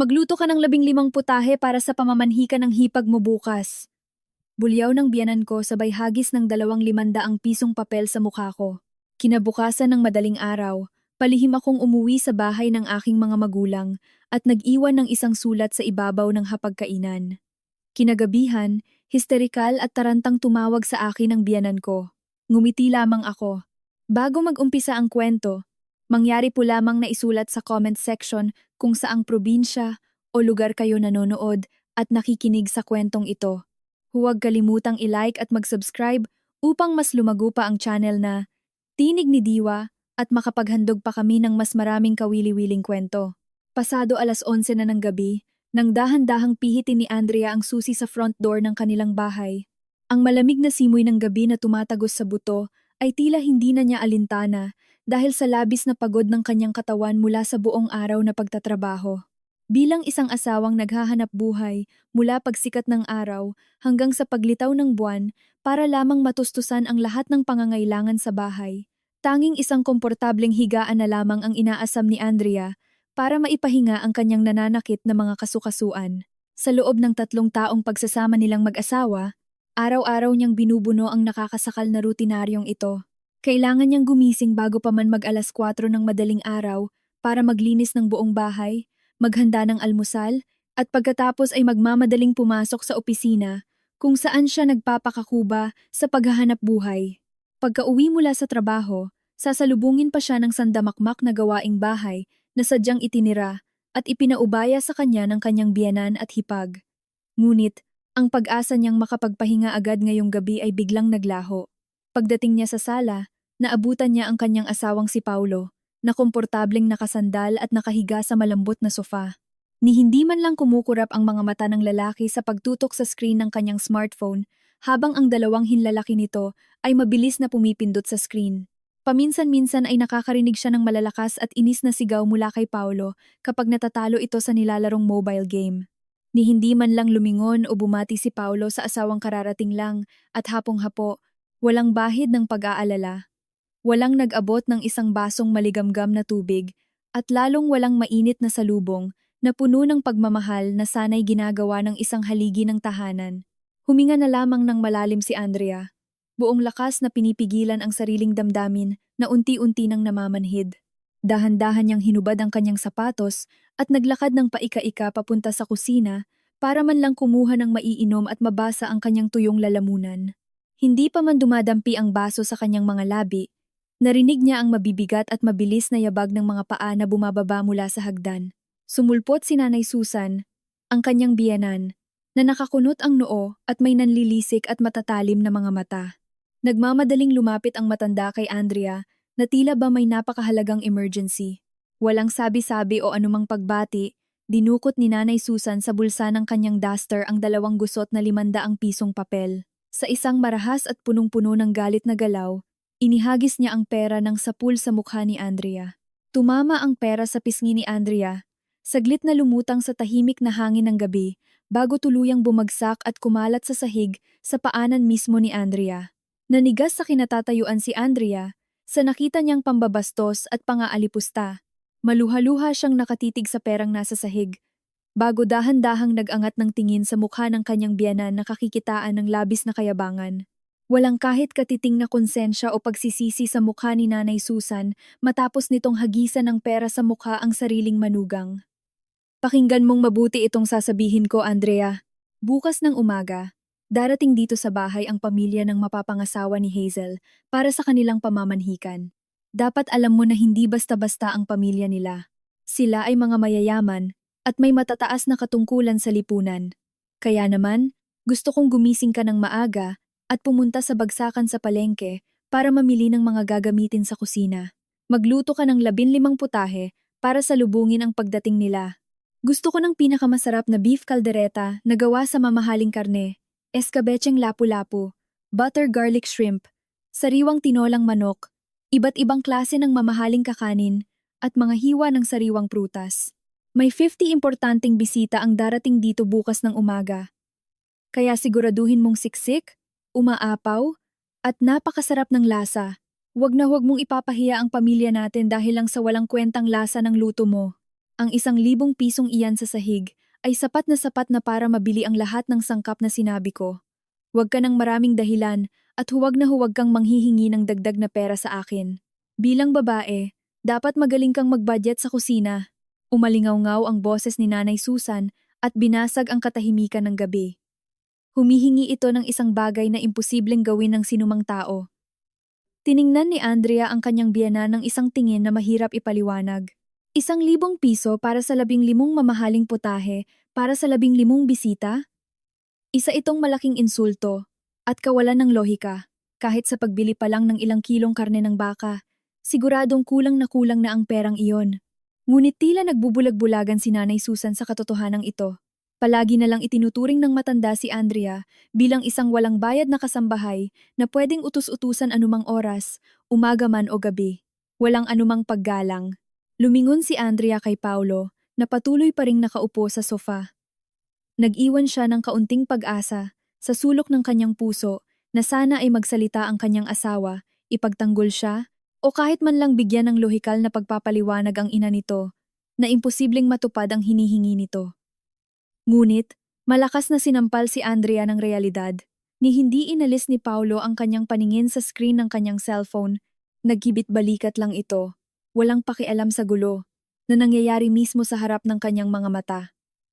Magluto ka ng 15 putahe para sa pamamanhika ng hipag mo bukas. Bulyaw ng biyanan ko sabay hagis ng 2,500 papel sa mukha ko. Kinabukasan ng madaling araw, palihim akong umuwi sa bahay ng aking mga magulang at nag-iwan ng isang sulat sa ibabaw ng hapagkainan. Kinagabihan, histerikal at tarantang tumawag sa akin ang biyanan ko. Ngumiti lamang ako. Bago mag-umpisa ang kwento, mangyari po lamang na isulat sa comment section kung saang probinsya o lugar kayo nanonood at nakikinig sa kwentong ito. Huwag kalimutang i-like at mag-subscribe upang mas lumago pa ang channel na Tinig ni Diwa at makapaghandog pa kami ng mas maraming kawili-wiling kwento. Pasado 11:00 na ng gabi, nang dahan-dahang pihitin ni Andrea ang susi sa front door ng kanilang bahay. Ang malamig na simoy ng gabi na tumatagos sa buto ay tila hindi na niya alintana dahil sa labis na pagod ng kanyang katawan mula sa buong araw na pagtatrabaho. Bilang isang asawang naghahanap buhay mula pagsikat ng araw hanggang sa paglitaw ng buwan para lamang matustusan ang lahat ng pangangailangan sa bahay, tanging isang komportableng higaan na lamang ang inaasam ni Andrea para maipahinga ang kanyang nananakit na mga kasukasuan. Sa loob ng 3 taong pagsasama nilang mag-asawa, araw-araw niyang binubuno ang nakakasakal na rutinaryong ito. Kailangan niyang gumising bago pa man mag-4 ng madaling araw para maglinis ng buong bahay, maghanda ng almusal, at pagkatapos ay magmamadaling pumasok sa opisina kung saan siya nagpapakakuba sa paghahanap buhay. Pagka-uwi mula sa trabaho, sasalubungin pa siya ng sandamakmak na gawaing bahay na sadyang itinira at ipinaubaya sa kanya ng kanyang biyanan at hipag. Ngunit, ang pag-asa niyang makapagpahinga agad ngayong gabi ay biglang naglaho. Pagdating niya sa sala, naabutan niya ang kanyang asawang si Paulo, na komportableng nakasandal at nakahiga sa malambot na sofa. Ni hindi man lang kumukurap ang mga mata ng lalaki sa pagtutok sa screen ng kanyang smartphone, habang ang dalawang hinlalaki nito ay mabilis na pumipindot sa screen. Paminsan-minsan ay nakakarinig siya ng malalakas at inis na sigaw mula kay Paulo kapag natatalo ito sa nilalarong mobile game. Ni hindi man lang lumingon o bumati si Paulo sa asawang kararating lang at hapong-hapo, walang bahid ng pag-aalala. Walang nag-abot ng isang basong maligamgam na tubig at lalong walang mainit na salubong na puno ng pagmamahal na sana'y ginagawa ng isang haligi ng tahanan. Huminga na lamang ng malalim si Andrea, buong lakas na pinipigilan ang sariling damdamin na unti-unti nang namamanhid. Dahan-dahan niyang hinubad ang kanyang sapatos at naglakad ng paika-ika papunta sa kusina para man lang kumuha ng maiinom at mabasa ang kanyang tuyong lalamunan. Hindi pa man dumadampi ang baso sa kanyang mga labi, narinig niya ang mabibigat at mabilis na yabag ng mga paa na bumababa mula sa hagdan. Sumulpot si Nanay Susan, ang kanyang biyanan, na nakakunot ang noo at may nanlilisik at matatalim na mga mata. Nagmamadaling lumapit ang matanda kay Andrea na tila ba may napakahalagang emergency. Walang sabi-sabi o anumang pagbati, dinukot ni Nanay Susan sa bulsa ng kanyang duster ang 2 gusot na 500 pisong papel. Sa isang marahas at punong-puno ng galit na galaw, inihagis niya ang pera ng sapul sa mukha ni Andrea. Tumama ang pera sa pisngi ni Andrea. Saglit na lumutang sa tahimik na hangin ng gabi bago tuluyang bumagsak at kumalat sa sahig sa paanan mismo ni Andrea. Nanigas sa kinatatayuan si Andrea sa nakita niyang pambabastos at pang-aalipusta. Maluha-luha siyang nakatitig sa perang nasa sahig, bago dahan-dahang nag-angat ng tingin sa mukha ng kanyang biyanan na kakikitaan ng labis na kayabangan. Walang kahit katiting na konsensya o pagsisisi sa mukha ni Nanay Susan matapos nitong hagisan ng pera sa mukha ang sariling manugang. Pakinggan mong mabuti itong sasabihin ko, Andrea. Bukas ng umaga, darating dito sa bahay ang pamilya ng mapapangasawa ni Hazel para sa kanilang pamamanhikan. Dapat alam mo na hindi basta-basta ang pamilya nila. Sila ay mga mayayaman at may matataas na katungkulan sa lipunan. Kaya naman, gusto kong gumising ka ng maaga at pumunta sa bagsakan sa palengke para mamili ng mga gagamitin sa kusina. Magluto ka ng 15 putahe para salubungin ang pagdating nila. Gusto ko ng pinakamasarap na beef caldereta na gawa sa mamahaling karne, escabecheng lapu-lapu, butter garlic shrimp, sariwang tinolang manok, iba't ibang klase ng mamahaling kakanin, at mga hiwa ng sariwang prutas. May 50 importanteng bisita ang darating dito bukas ng umaga. Kaya siguraduhin mong siksik, umaapaw, at napakasarap ng lasa. Huwag na huwag mong ipapahiya ang pamilya natin dahil lang sa walang kwentang lasa ng luto mo. Ang 1,000 pisong iyan sa sahig ay sapat na para mabili ang lahat ng sangkap na sinabi ko. Huwag ka ng maraming dahilan at huwag na huwag kang manghihingi ng dagdag na pera sa akin. Bilang babae, dapat magaling kang mag-budget sa kusina. Umalingaw-ngaw ang boses ni Nanay Susan at binasag ang katahimikan ng gabi. Humihingi ito ng isang bagay na imposibleng gawin ng sinumang tao. Tiningnan ni Andrea ang kanyang biyana ng isang tingin na mahirap ipaliwanag. 1,000 piso para sa 15 mamahaling putahe para sa 15 bisita? Isa itong malaking insulto at kawalan ng lohika. Kahit sa pagbili pa lang ng ilang kilong karne ng baka, siguradong kulang na ang perang iyon. Ngunit tila nagbubulag-bulagan si Nanay Susan sa katotohanang ito. Palagi na lang itinuturing ng matanda si Andrea bilang isang walang bayad na kasambahay na pwedeng utus-utusan anumang oras, umaga man o gabi. Walang anumang paggalang. Lumingon si Andrea kay Paulo na patuloy pa ring nakaupo sa sofa. Nag-iwan siya ng kaunting pag-asa sa sulok ng kanyang puso na sana ay magsalita ang kanyang asawa, ipagtanggol siya, o kahit man lang bigyan ng lohikal na pagpapaliwanag ang ina nito na imposibleng matupad ang hinihingi nito. Ngunit, malakas na sinampal si Andrea ng realidad, ni hindi inalis ni Paulo ang kanyang paningin sa screen ng kanyang cellphone, nagkibit-balikat lang ito, walang pakialam sa gulo, na nangyayari mismo sa harap ng kanyang mga mata.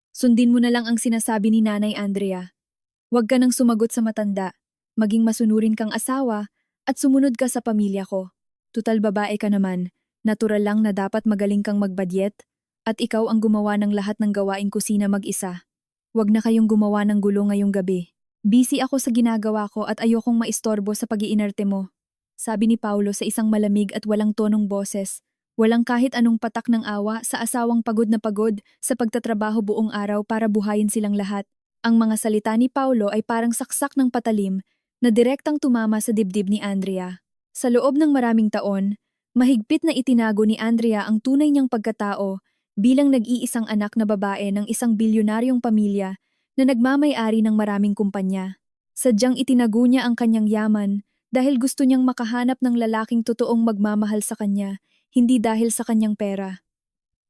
Sundin mo na lang ang sinasabi ni Nanay Andrea. Huwag ka nang sumagot sa matanda, maging masunurin kang asawa, at sumunod ka sa pamilya ko. Tutal babae ka naman, natural lang na dapat magaling kang magbadyet, at ikaw ang gumawa ng lahat ng gawaing kusina mag-isa. Huwag na kayong gumawa ng gulo ngayong gabi. Busy ako sa ginagawa ko at ayokong maistorbo sa pag-iinarte mo. Sabi ni Paulo sa isang malamig at walang tonong boses. Walang kahit anong patak ng awa sa asawang pagod na pagod sa pagtatrabaho buong araw para buhayin silang lahat. Ang mga salita ni Paulo ay parang saksak ng patalim na direktang tumama sa dibdib ni Andrea. Sa loob ng maraming taon, mahigpit na itinago ni Andrea ang tunay niyang pagkatao bilang nag-iisang anak na babae ng isang bilyonaryong pamilya na nagmamay-ari ng maraming kumpanya. Sadyang itinago niya ang kanyang yaman dahil gusto niyang makahanap ng lalaking totoong magmamahal sa kanya, hindi dahil sa kanyang pera.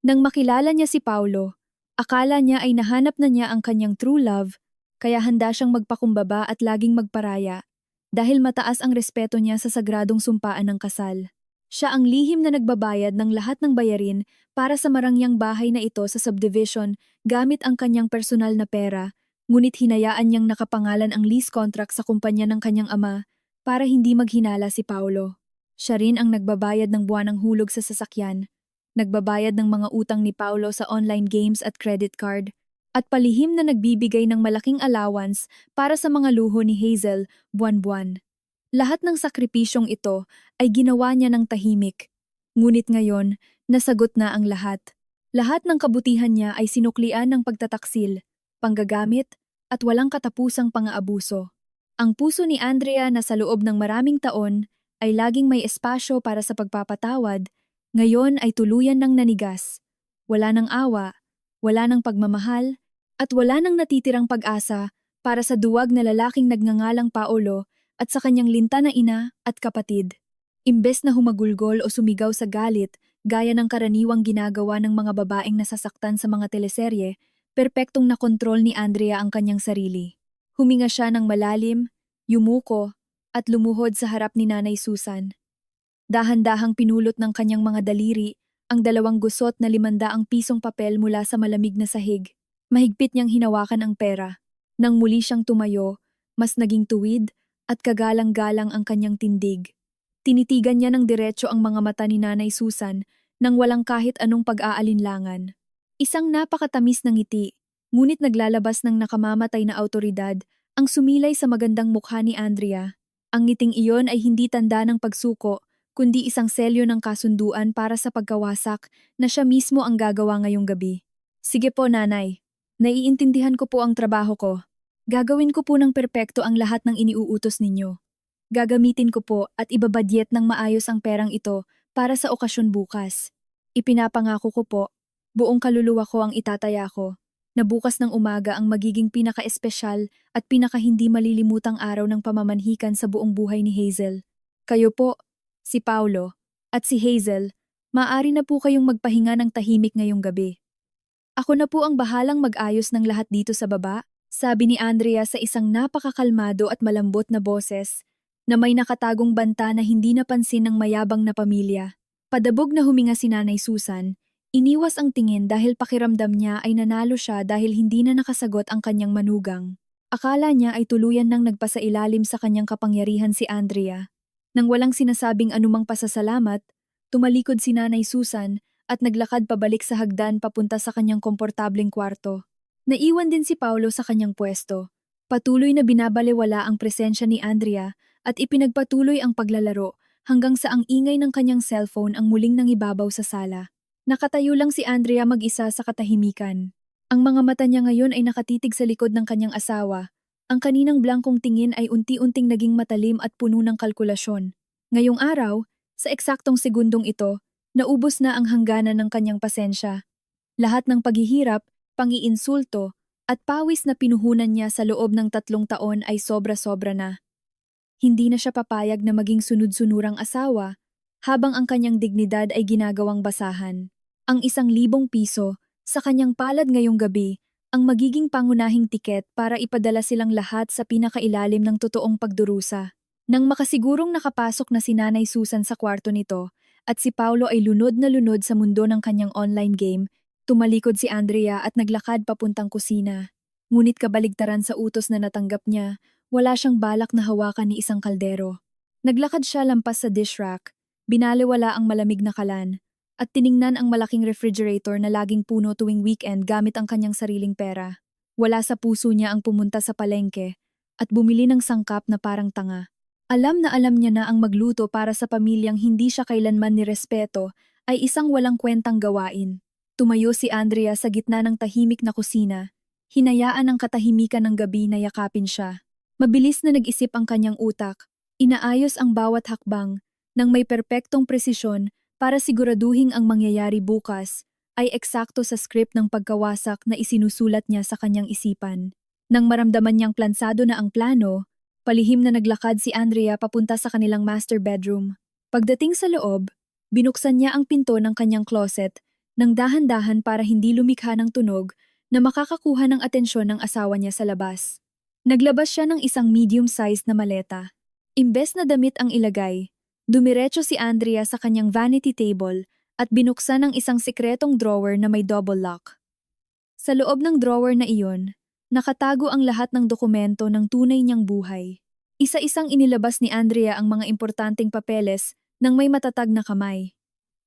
Nang makilala niya si Paulo, akala niya ay nahanap na niya ang kanyang true love, kaya handa siyang magpakumbaba at laging magparaya, dahil mataas ang respeto niya sa sagradong sumpaan ng kasal. Siya ang lihim na nagbabayad ng lahat ng bayarin para sa marangyang bahay na ito sa subdivision gamit ang kanyang personal na pera, ngunit hinayaan niyang nakapangalan ang lease contract sa kumpanya ng kanyang ama para hindi maghinala si Paulo. Siya rin ang nagbabayad ng buwanang hulog sa sasakyan, nagbabayad ng mga utang ni Paulo sa online games at credit card, at palihim na nagbibigay ng malaking allowance para sa mga luho ni Hazel buwan-buwan. Lahat ng sakripisyong ito ay ginawa niya ng tahimik. Ngunit ngayon, nasagot na ang lahat. Lahat ng kabutihan niya ay sinuklian ng pagtataksil, panggagamit, at walang katapusang pang-aabuso. Ang puso ni Andrea na sa loob ng maraming taon ay laging may espasyo para sa pagpapatawad, ngayon ay tuluyan ng nanigas. Wala ng awa, wala ng pagmamahal, at wala ng natitirang pag-asa para sa duwag na lalaking nagngangalang Paulo at sa kanyang linta na ina at kapatid. Imbes na humagulgol o sumigaw sa galit, gaya ng karaniwang ginagawa ng mga babaeng nasasaktan sa mga teleserye, perpektong nakontrol ni Andrea ang kanyang sarili. Huminga siya ng malalim, yumuko, at lumuhod sa harap ni Nanay Susan. Dahan-dahang pinulot ng kanyang mga daliri ang 2 gusot na 500 pisong papel mula sa malamig na sahig. Mahigpit niyang hinawakan ang pera. Nang muli siyang tumayo, mas naging tuwid at kagalang-galang ang kanyang tindig. Tinitigan niya ng diretso ang mga mata ni Nanay Susan nang walang kahit anong pag-aalinlangan. Isang napakatamis ng ngiti, ngunit naglalabas ng nakamamatay na awtoridad ang sumilay sa magandang mukha ni Andrea. Ang ngiting iyon ay hindi tanda ng pagsuko, kundi isang selyo ng kasunduan para sa pagkawasak na siya mismo ang gagawa ngayong gabi. Sige po, Nanay. Naiintindihan ko po ang trabaho ko. Gagawin ko po ng perpekto ang lahat ng iniuutos ninyo. Gagamitin ko po at ibabadyet ng maayos ang perang ito para sa okasyon bukas. Ipinapangako ko po, buong kaluluwa ko ang itataya ko, na bukas ng umaga ang magiging pinaka-espesyal at pinaka-hindi malilimutang araw ng pamamanhikan sa buong buhay ni Hazel. Kayo po, si Paulo, at si Hazel, maaari na po kayong magpahinga ng tahimik ngayong gabi. Ako na po ang bahalang mag-ayos ng lahat dito sa baba, sabi ni Andrea sa isang napakakalmado at malambot na boses, na may nakatagong banta na hindi napansin ng mayabang na pamilya. Padabog na huminga si Nanay Susan, iniwas ang tingin dahil pakiramdam niya ay nanalo siya dahil hindi na nakasagot ang kanyang manugang. Akala niya ay tuluyan nang nagpasailalim sa kanyang kapangyarihan si Andrea. Nang walang sinasabing anumang pasasalamat, tumalikod si Nanay Susan at naglakad pabalik sa hagdan papunta sa kanyang komportableng kwarto. Naiwan din si Paulo sa kanyang pwesto. Patuloy na binabalewala ang presensya ni Andrea at ipinagpatuloy ang paglalaro hanggang sa ang ingay ng kanyang cellphone ang muling nangibabaw sa sala. Nakatayo lang si Andrea mag-isa sa katahimikan. Ang mga mata niya ngayon ay nakatitig sa likod ng kanyang asawa. Ang kaninang blangkong tingin ay unti-unting naging matalim at puno ng kalkulasyon. Ngayong araw, sa eksaktong segundong ito, naubos na ang hangganan ng kanyang pasensya. Lahat ng paghihirap, pangiinsulto, at pawis na pinuhunan niya sa loob ng 3 taon ay sobra-sobra na. Hindi na siya papayag na maging sunod-sunurang asawa, habang ang kanyang dignidad ay ginagawang basahan. Ang 1,000 piso, sa kanyang palad ngayong gabi, ang magiging pangunahing tiket para ipadala silang lahat sa pinakailalim ng totoong pagdurusa. Nang makasigurong nakapasok na si Nanay Susan sa kwarto nito, at si Paulo ay lunod na lunod sa mundo ng kanyang online game, tumalikod si Andrea at naglakad papuntang kusina. Ngunit kabaligtaran sa utos na natanggap niya, wala siyang balak na hawakan ni isang kaldero. Naglakad siya lampas sa dish rack, binalewala ang malamig na kalan, at tiningnan ang malaking refrigerator na laging puno tuwing weekend gamit ang kanyang sariling pera. Wala sa puso niya ang pumunta sa palengke at bumili ng sangkap na parang tanga. Alam na alam niya na ang magluto para sa pamilyang hindi siya kailanman nirespeto ay isang walang kwentang gawain. Tumayo si Andrea sa gitna ng tahimik na kusina. Hinayaan ang katahimikan ng gabi na yakapin siya. Mabilis na nag-isip ang kanyang utak. Inaayos ang bawat hakbang nang may perpektong presisyon para siguraduhin ang mangyayari bukas ay eksakto sa script ng pagkawasak na isinusulat niya sa kanyang isipan. Nang maramdaman niyang plansado na ang plano, palihim na naglakad si Andrea papunta sa kanilang master bedroom. Pagdating sa loob, binuksan niya ang pinto ng kanyang closet nang dahan-dahan para hindi lumikha ng tunog na makakakuha ng atensyon ng asawa niya sa labas. Naglabas siya ng isang medium-sized na maleta. Imbes na damit ang ilagay, dumiretso si Andrea sa kanyang vanity table at binuksan ang isang sikretong drawer na may double lock. Sa loob ng drawer na iyon, nakatago ang lahat ng dokumento ng tunay niyang buhay. Isa-isang inilabas ni Andrea ang mga importanteng papeles ng may matatag na kamay.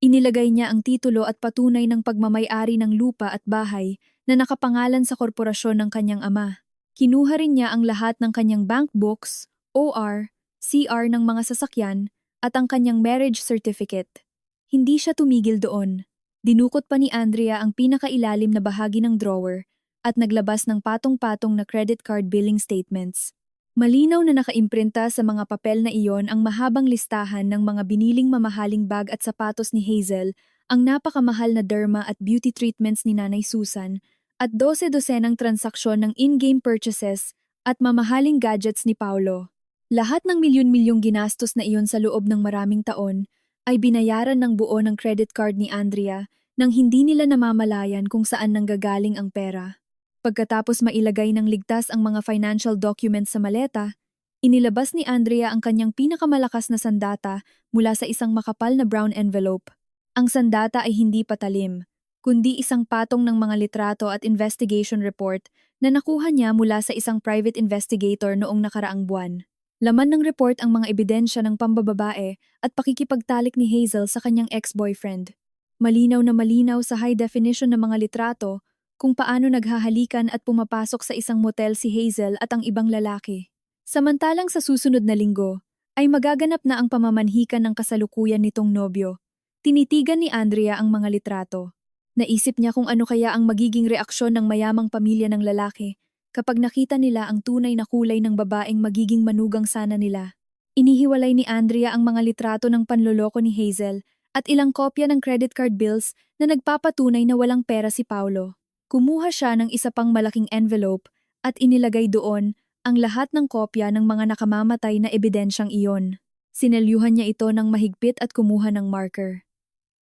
Inilagay niya ang titulo at patunay ng pagmamay-ari ng lupa at bahay na nakapangalan sa korporasyon ng kanyang ama. Kinuha rin niya ang lahat ng kanyang bank books, OR, CR ng mga sasakyan at ang kanyang marriage certificate. Hindi siya tumigil doon. Dinukot pa ni Andrea ang pinakailalim na bahagi ng drawer at naglabas ng patong-patong na credit card billing statements. Malinaw na nakaimprinta sa mga papel na iyon ang mahabang listahan ng mga biniling mamahaling bag at sapatos ni Hazel, ang napakamahal na derma at beauty treatments ni Nanay Susan, at 12-dosenang transaksyon ng in-game purchases at mamahaling gadgets ni Paulo. Lahat ng milyon-milyong ginastos na iyon sa loob ng maraming taon ay binayaran ng buo ng credit card ni Andrea nang hindi nila namamalayan kung saan nanggagaling ang pera. Pagkatapos mailagay ng ligtas ang mga financial documents sa maleta, inilabas ni Andrea ang kanyang pinakamalakas na sandata mula sa isang makapal na brown envelope. Ang sandata ay hindi patalim, kundi isang patong ng mga litrato at investigation report na nakuha niya mula sa isang private investigator noong nakaraang buwan. Laman ng report ang mga ebidensya ng pambababae at pakikipagtalik ni Hazel sa kanyang ex-boyfriend. Malinaw na malinaw sa high definition ng mga litrato kung paano naghahalikan at pumapasok sa isang motel si Hazel at ang ibang lalaki. Samantalang sa susunod na linggo, ay magaganap na ang pamamanhikan ng kasalukuyan nitong nobyo. Tinitigan ni Andrea ang mga litrato. Naisip niya kung ano kaya ang magiging reaksyon ng mayamang pamilya ng lalaki kapag nakita nila ang tunay na kulay ng babaeng magiging manugang sana nila. Inihiwalay ni Andrea ang mga litrato ng panloloko ni Hazel at ilang kopya ng credit card bills na nagpapatunay na walang pera si Paulo. Kumuha siya ng isa pang malaking envelope at inilagay doon ang lahat ng kopya ng mga nakamamatay na ebidensyang iyon. Sinelyuhan niya ito ng mahigpit at kumuha ng marker.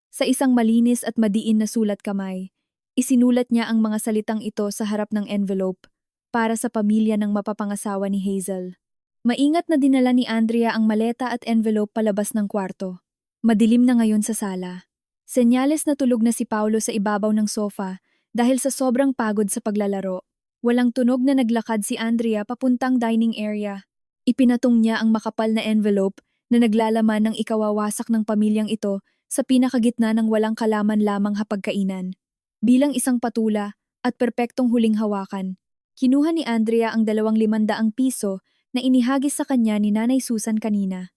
Sa isang malinis at madiin na sulat kamay, Isinulat niya ang mga salitang ito sa harap ng envelope para sa pamilya ng mapapangasawa ni Hazel. Maingat na dinala ni Andrea ang maleta at envelope palabas ng kwarto. Madilim na ngayon sa sala. Senyales na tulog na si Paulo sa ibabaw ng sofa dahil sa sobrang pagod sa paglalaro. Walang tunog na naglakad si Andrea papuntang dining area. Ipinatong niya ang makapal na envelope na naglalaman ng ikawawasak ng pamilyang ito sa pinakagitna ng walang kalaman lamang hapagkainan. Bilang isang patula at perpektong huling hawakan, kinuha ni Andrea ang 2,500 piso na inihagis sa kanya ni Nanay Susan kanina.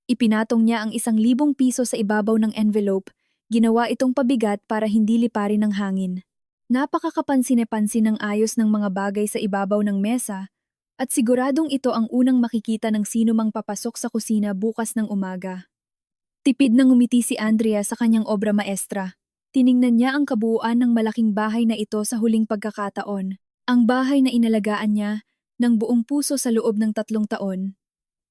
Ipinatong niya ang 1,000 piso sa ibabaw ng envelope, ginawa itong pabigat para hindi liparin ng hangin. Napakakapansin-pansin ng ayos ng mga bagay sa ibabaw ng mesa at siguradong ito ang unang makikita ng sino mang papasok sa kusina bukas ng umaga. Tipid na ngumiti si Andrea sa kanyang obra maestra. Tiningnan niya ang kabuuan ng malaking bahay na ito sa huling pagkakataon. Ang bahay na inalagaan niya ng buong puso sa loob ng 3 taon.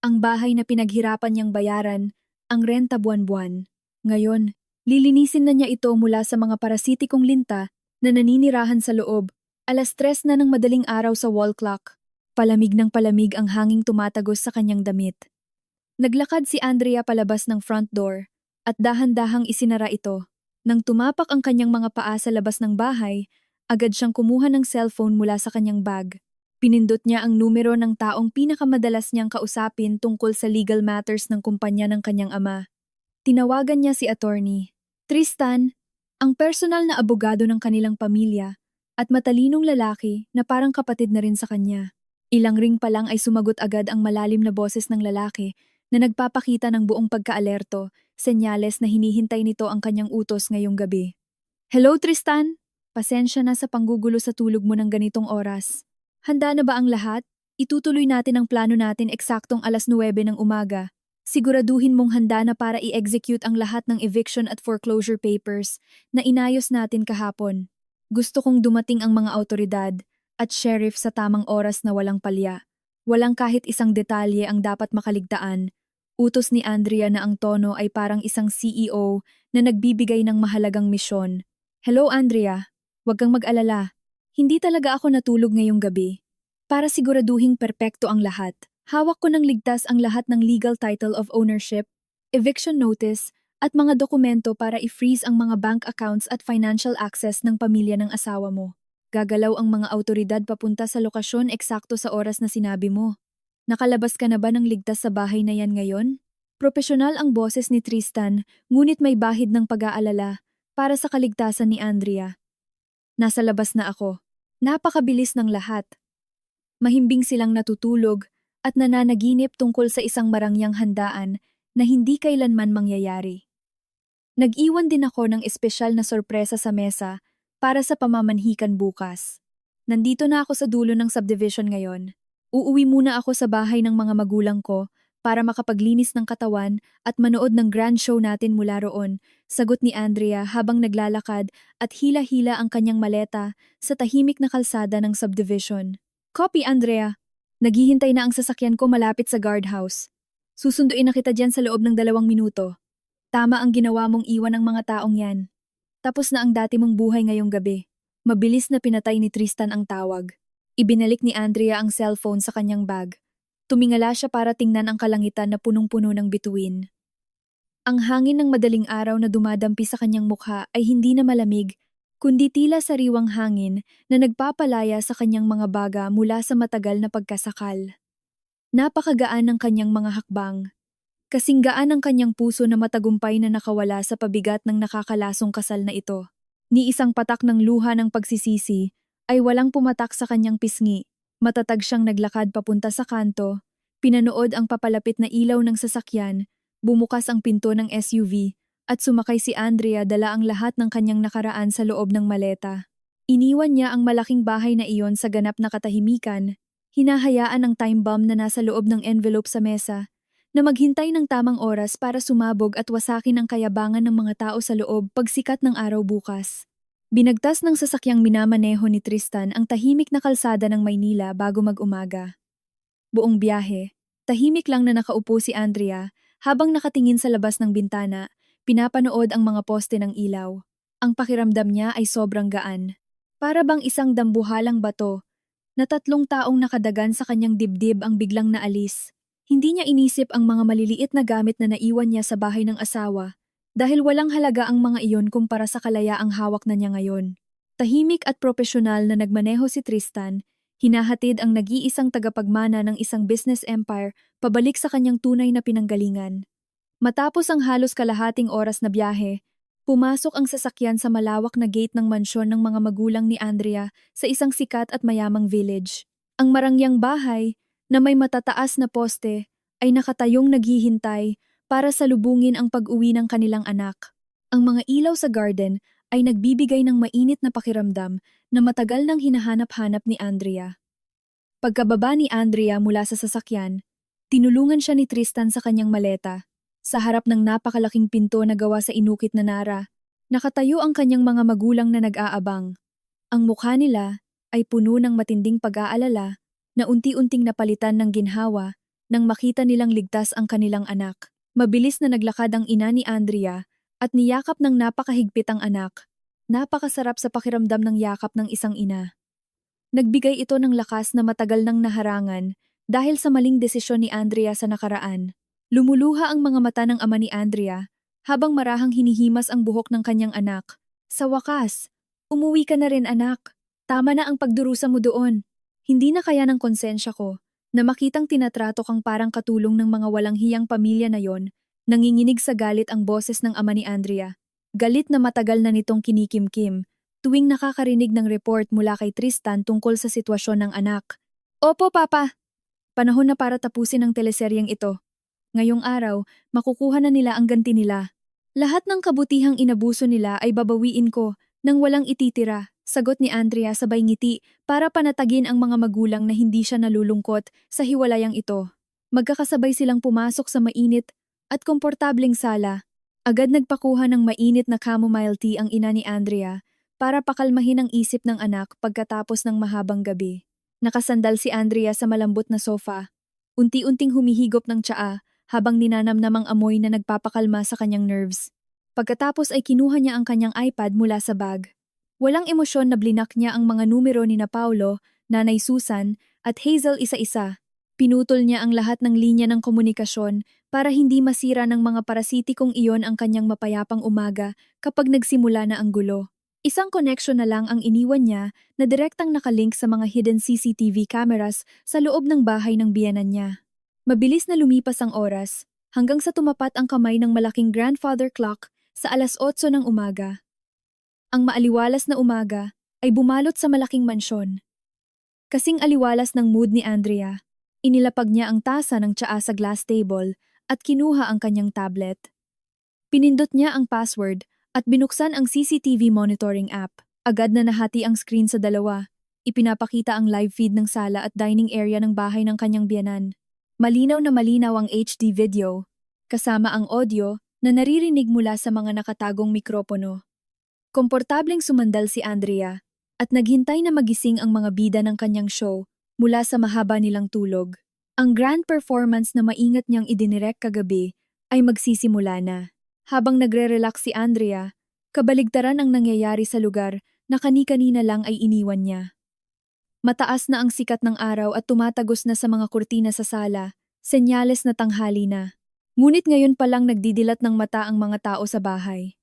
Ang bahay na pinaghirapan niyang bayaran, ang renta buwan-buwan. Ngayon, lilinisin na niya ito mula sa mga parasitikong linta na naninirahan sa loob. 3:00 na ng madaling araw sa wall clock. Palamig ng palamig ang hanging tumatagos sa kanyang damit. Naglakad si Andrea palabas ng front door at dahan-dahang isinara ito. Nang tumapak ang kanyang mga paa sa labas ng bahay, agad siyang kumuha ng cellphone mula sa kanyang bag. Pinindot niya ang numero ng taong pinakamadalas niyang kausapin tungkol sa legal matters ng kumpanya ng kanyang ama. Tinawagan niya si attorney Tristan, ang personal na abogado ng kanilang pamilya, at matalinong lalaki na parang kapatid na rin sa kanya. Ilang ring pa lang ay sumagot agad ang malalim na boses ng lalaki na nagpapakita ng buong pagkaalerto, senyales na hinihintay nito ang kanyang utos ngayong gabi. Hello Tristan! Pasensya na sa panggugulo sa tulog mo ng ganitong oras. Handa na ba ang lahat? Itutuloy natin ang plano natin eksaktong 9:00 ng umaga. Siguraduhin mong handa na para i-execute ang lahat ng eviction at foreclosure papers na inayos natin kahapon. Gusto kong dumating ang mga autoridad at sheriff sa tamang oras na walang palya. Walang kahit isang detalye ang dapat makaligtaan. Utos ni Andrea na ang tono ay parang isang CEO na nagbibigay ng mahalagang misyon. Hello Andrea, huwag kang mag-alala. Hindi talaga ako natulog ngayong gabi. Para siguraduhing perpekto ang lahat, hawak ko ng ligtas ang lahat ng legal title of ownership, eviction notice, at mga dokumento para i-freeze ang mga bank accounts at financial access ng pamilya ng asawa mo. Gagalaw ang mga autoridad papunta sa lokasyon eksakto sa oras na sinabi mo. Nakalabas ka na ba ng ligtas sa bahay na yan ngayon? Propesyonal ang boses ni Tristan, ngunit may bahid ng pag-aalala para sa kaligtasan ni Andrea. Nasa labas na ako. Napakabilis ng lahat. Mahimbing silang natutulog at nananaginip tungkol sa isang marangyang handaan na hindi kailanman mangyayari. Nag-iwan din ako ng espesyal na sorpresa sa mesa para sa pamamanhikan bukas. Nandito na ako sa dulo ng subdivision ngayon. Uuwi muna ako sa bahay ng mga magulang ko para makapaglinis ng katawan at manood ng grand show natin mula roon, sagot ni Andrea habang naglalakad at hila-hila ang kanyang maleta sa tahimik na kalsada ng subdivision. Copy, Andrea. Naghihintay na ang sasakyan ko malapit sa guardhouse. Susunduin na kita dyan sa loob ng 2 minuto. Tama ang ginawa mong iwan ng mga taong yan. Tapos na ang dati mong buhay ngayong gabi. Mabilis na pinatay ni Tristan ang tawag. Ibinalik ni Andrea ang cellphone sa kanyang bag. Tumingala siya para tingnan ang kalangitan na punong-puno ng bituin. Ang hangin ng madaling araw na dumadampi sa kanyang mukha ay hindi na malamig, kundi tila sariwang hangin na nagpapalaya sa kanyang mga baga mula sa matagal na pagkasakal. Napakagaan ng kanyang mga hakbang. Kasinggaan ang kanyang puso na matagumpay na nakawala sa pabigat ng nakakalasong kasal na ito. Ni isang patak ng luha ng pagsisisi ay walang pumatak sa kanyang pisngi. Matatag siyang naglakad papunta sa kanto, pinanood ang papalapit na ilaw ng sasakyan, bumukas ang pinto ng SUV, at sumakay si Andrea dala ang lahat ng kanyang nakaraan sa loob ng maleta. Iniwan niya ang malaking bahay na iyon sa ganap na katahimikan, hinahayaan ang time bomb na nasa loob ng envelope sa mesa, na maghintay ng tamang oras para sumabog at wasakin ang kayabangan ng mga tao sa loob pagsikat ng araw bukas. Binagtas ng sasakyang minamaneho ni Tristan ang tahimik na kalsada ng Maynila bago mag-umaga. Buong biyahe, tahimik lang na nakaupo si Andrea habang nakatingin sa labas ng bintana, pinapanood ang mga poste ng ilaw. Ang pakiramdam niya ay sobrang gaan. Para bang isang dambuhalang bato na 3 taong nakadagan sa kanyang dibdib ang biglang naalis. Hindi niya inisip ang mga maliliit na gamit na naiwan niya sa bahay ng asawa dahil walang halaga ang mga iyon kumpara sa kalayaang hawak na niya ngayon. Tahimik at propesyonal na nagmaneho si Tristan, hinahatid ang nag-iisang tagapagmana ng isang business empire pabalik sa kanyang tunay na pinanggalingan. Matapos ang halos kalahating oras na biyahe, pumasok ang sasakyan sa malawak na gate ng mansyon ng mga magulang ni Andrea sa isang sikat at mayamang village. Ang marangyang bahay, na may matataas na poste, ay nakatayong naghihintay para salubungin ang pag-uwi ng kanilang anak. Ang mga ilaw sa garden ay nagbibigay ng mainit na pakiramdam na matagal nang hinahanap-hanap ni Andrea. Pagkababa ni Andrea mula sa sasakyan, tinulungan siya ni Tristan sa kanyang maleta. Sa harap ng napakalaking pinto na gawa sa inukit na nara, nakatayo ang kanyang mga magulang na nag-aabang. Ang mukha nila ay puno ng matinding pag-aalala na unti-unting napalitan ng ginhawa nang makita nilang ligtas ang kanilang anak. Mabilis na naglakad ang ina ni Andrea at niyakap ng napakahigpit ang anak. Napakasarap sa pakiramdam ng yakap ng isang ina. Nagbigay ito ng lakas na matagal nang naharangan dahil sa maling desisyon ni Andrea sa nakaraan. Lumuluha ang mga mata ng ama ni Andrea habang marahang hinihimas ang buhok ng kanyang anak. Sa wakas, umuwi ka na rin anak. Tama na ang pagdurusa mo doon. Hindi na kaya ng konsensya ko na makitang tinatrato kang parang katulong ng mga walang hiyang pamilya na yon. Nanginginig sa galit ang boses ng ama ni Andrea. Galit na matagal na nitong kinikimkim tuwing nakakarinig ng report mula kay Tristan tungkol sa sitwasyon ng anak. Opo, Papa. Panahon na para tapusin ang teleseryeng ito. Ngayong araw, makukuha na nila ang ganti nila. Lahat ng kabutihang inabuso nila ay babawiin ko nang walang ititira, sagot ni Andrea sabay ngiti para panatagin ang mga magulang na hindi siya nalulungkot sa hiwalayang ito. Magkakasabay silang pumasok sa mainit at komportableng sala. Agad nagpakuha ng mainit na chamomile tea ang ina ni Andrea para pakalmahin ang isip ng anak pagkatapos ng mahabang gabi. Nakasandal si Andrea sa malambot na sofa. Unti-unting humihigop ng tsaa habang ninanamnam ang amoy na nagpapakalma sa kanyang nerves. Pagkatapos ay kinuha niya ang kanyang iPad mula sa bag. Walang emosyon na blinak niya ang mga numero ni na Paulo, Nanay Susan, at Hazel isa-isa. Pinutol niya ang lahat ng linya ng komunikasyon para hindi masira ng mga parasitikong iyon ang kanyang mapayapang umaga kapag nagsimula na ang gulo. Isang connection na lang ang iniwan niya na direktang nakalink sa mga hidden CCTV cameras sa loob ng bahay ng biyenan niya. Mabilis na lumipas ang oras, hanggang sa tumapat ang kamay ng malaking grandfather clock sa 8:00 ng umaga. Ang maaliwalas na umaga ay bumalot sa malaking mansyon. Kasing aliwalas ng mood ni Andrea, inilapag niya ang tasa ng tsaa sa glass table at kinuha ang kanyang tablet. Pinindot niya ang password at binuksan ang CCTV monitoring app. Agad na nahati ang screen sa dalawa. Ipinapakita ang live feed ng sala at dining area ng bahay ng kanyang biyenan. Malinaw na malinaw ang HD video, kasama ang audio na naririnig mula sa mga nakatagong mikropono. Komportableng sumandal si Andrea at naghintay na magising ang mga bida ng kanyang show mula sa mahaba nilang tulog. Ang grand performance na maingat niyang idinirect kagabi ay magsisimula na. Habang nagre-relax si Andrea, kabaligtaran ang nangyayari sa lugar na kani-kanina lang ay iniwan niya. Mataas na ang sikat ng araw at tumatagos na sa mga kurtina sa sala, senyales na tanghali na. Ngunit ngayon pa lang nagdidilat ng mata ang mga tao sa bahay.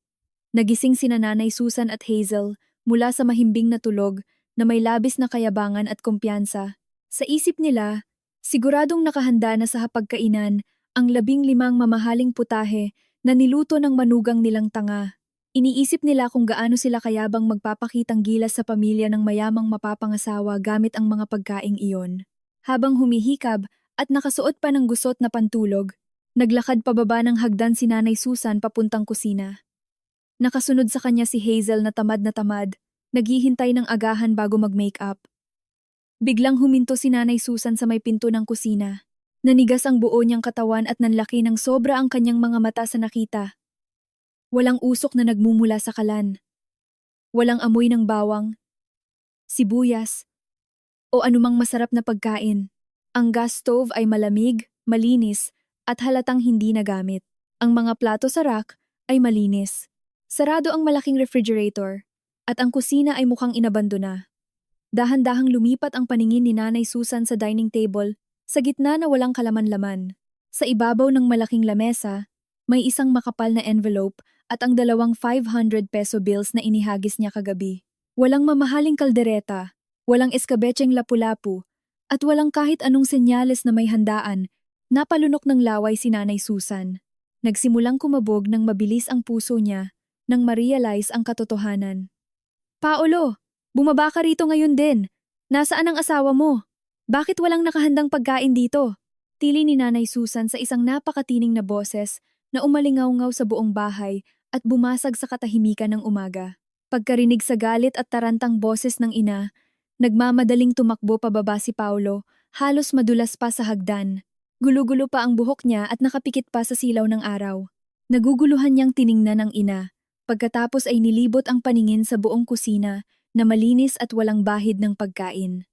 Nagising sina Nanay Susan at Hazel mula sa mahimbing na tulog na may labis na kayabangan at kumpiyansa. Sa isip nila, siguradong nakahanda na sa hapagkainan ang 15 mamahaling putahe na niluto ng manugang nilang tanga. Iniisip nila kung gaano sila kayabang magpapakitang gilas sa pamilya ng mayamang mapapangasawa gamit ang mga pagkaing iyon. Habang humihikab at nakasuot pa ng gusot na pantulog, naglakad pababa ng hagdan si Nanay Susan papuntang kusina. Nakasunod sa kanya si Hazel na tamad, naghihintay ng agahan bago mag-makeup. Biglang huminto si Nanay Susan sa may pinto ng kusina. Nanigas ang buo niyang katawan at nanlaki ng sobra ang kanyang mga mata sa nakita. Walang usok na nagmumula sa kalan. Walang amoy ng bawang, sibuyas, o anumang masarap na pagkain. Ang gas stove ay malamig, malinis, at halatang hindi nagamit. Ang mga plato sa rack ay malinis. Sarado ang malaking refrigerator, at ang kusina ay mukhang inabandona. Dahan-dahang lumipat ang paningin ni Nanay Susan sa dining table, sa gitna na walang kalaman-laman. Sa ibabaw ng malaking lamesa, may isang makapal na envelope at ang dalawang 500 peso bills na inihagis niya kagabi. Walang mamahaling kaldereta, walang eskabetseng lapu-lapu, at walang kahit anong senyales na may handaan. Napalunok ng laway si Nanay Susan. Nagsimulang kumabog ng mabilis ang puso niya nang ma-realize ang katotohanan. Paolo, bumaba ka rito ngayon din. Nasaan ang asawa mo? Bakit walang nakahandang pagkain dito? Tili ni Nanay Susan sa isang napakatining na boses na umalingaw-ngaw sa buong bahay at bumasag sa katahimikan ng umaga. Pagkarinig sa galit at tarantang boses ng ina, nagmamadaling tumakbo pababa si Paolo, halos madulas pa sa hagdan. Gulo-gulo pa ang buhok niya at nakapikit pa sa silaw ng araw. Naguguluhan niyang tiningnan ng ina. Pagkatapos ay nilibot ang paningin sa buong kusina na malinis at walang bahid ng pagkain.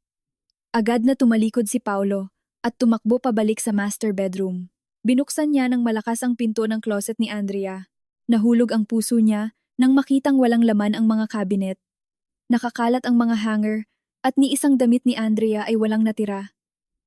Agad na tumalikod si Paolo at tumakbo pabalik sa master bedroom. Binuksan niya ng malakas ang pinto ng closet ni Andrea. Nahulog ang puso niya nang makitang walang laman ang mga cabinet. Nakakalat ang mga hanger at ni isang damit ni Andrea ay walang natira.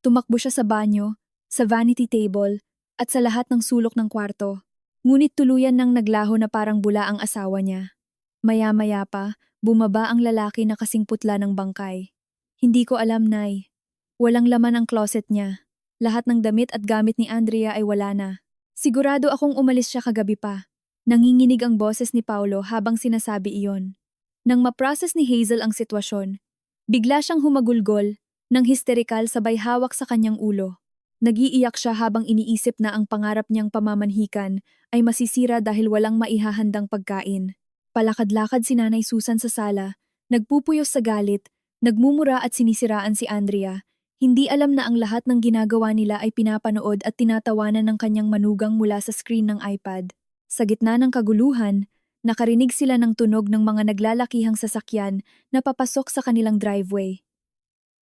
Tumakbo siya sa banyo, sa vanity table at sa lahat ng sulok ng kwarto. Ngunit tuluyan nang naglaho na parang bula ang asawa niya. Maya-maya pa, bumaba ang lalaki na kasing putla ng bangkay. Hindi ko alam, Nay. Walang laman ang closet niya. Lahat ng damit at gamit ni Andrea ay wala na. Sigurado akong umalis siya kagabi pa. Nanginginig ang boses ni Paolo habang sinasabi iyon. Nang ma-process ni Hazel ang sitwasyon, bigla siyang humagulgol, nang histerikal sabay hawak sa kanyang ulo. Nagiiyak siya habang iniisip na ang pangarap niyang pamamanhikan ay masisira dahil walang maihahandang pagkain. Palakad-lakad si Nanay Susan sa sala, nagpupuyos sa galit, nagmumura at sinisiraan si Andrea. Hindi alam na ang lahat ng ginagawa nila ay pinapanood at tinatawanan ng kanyang manugang mula sa screen ng iPad. Sa gitna ng kaguluhan, nakarinig sila ng tunog ng mga naglalakihang sasakyan na papasok sa kanilang driveway.